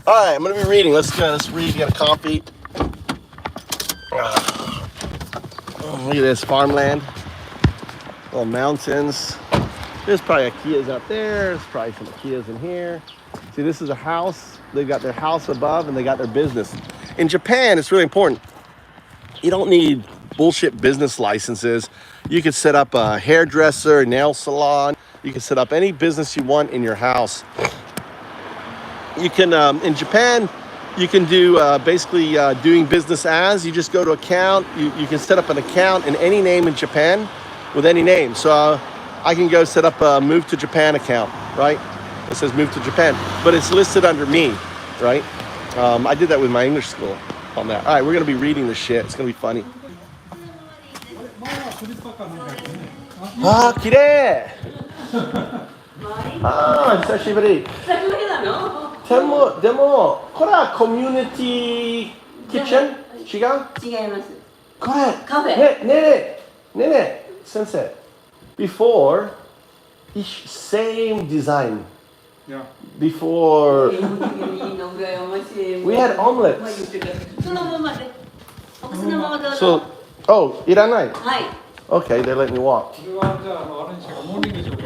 Speaker 1: right, I'm gonna be reading. Let's read. Get a coffee. Look at this farmland. Little mountains. There's probably Akiyas out there. There's probably some Akiyas in here. See, this is a house. They've got their house above, and they got their business. In Japan, it's really important. You don't need bullshit business licenses. You could set up a hairdresser, nail salon. You can set up any business you want in your house. You can, in Japan, you can do basically doing business as. You just go to account. You can set up an account in any name in Japan with any name. So I can go set up a Move to Japan account, right? It says Move to Japan, but it's listed under me, right? I did that with my English school on that. All right, we're going to be reading this shit. It's going to be funny. Ah, kirei! Ah, 久しぶり。でも、これはコミュニティキッチン？違う？
Speaker 4: 違います。
Speaker 1: これ
Speaker 4: カフェ。
Speaker 1: ねえ先生 before same design
Speaker 2: いや
Speaker 1: before
Speaker 4: いいの羨ましい。
Speaker 1: we had omelets
Speaker 4: そのままで。そのままどう
Speaker 1: so
Speaker 4: ぞ。
Speaker 1: oh いらない
Speaker 4: はい。
Speaker 1: okay they let me walk
Speaker 2: これはじゃああれにしようかモーニングにしようか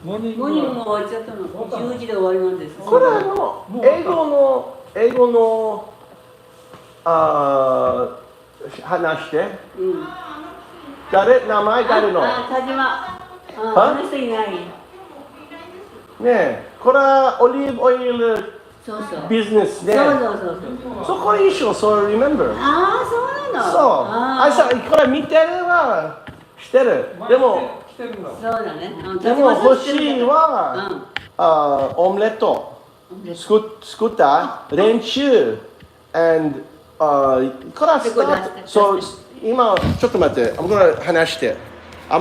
Speaker 2: モーニング
Speaker 4: モーニングも終わっちゃったの。10時で終わりなんです。
Speaker 1: これ英語の話して
Speaker 4: うん。
Speaker 1: 名前誰の
Speaker 4: あ、田島。あの人いない。
Speaker 1: ねえこれはオリーブオイル
Speaker 4: そうそう。
Speaker 1: ビジネスね
Speaker 4: そう。
Speaker 1: そこ一緒そう remember
Speaker 4: ああ、そうなの。
Speaker 1: そうさこれ見てるはしてるでも
Speaker 2: 来てるんだ
Speaker 4: そうだね。
Speaker 1: でも欲しいは、オムレット作った練習 and これはスタートそう今ちょっと待ってI'm gonna話して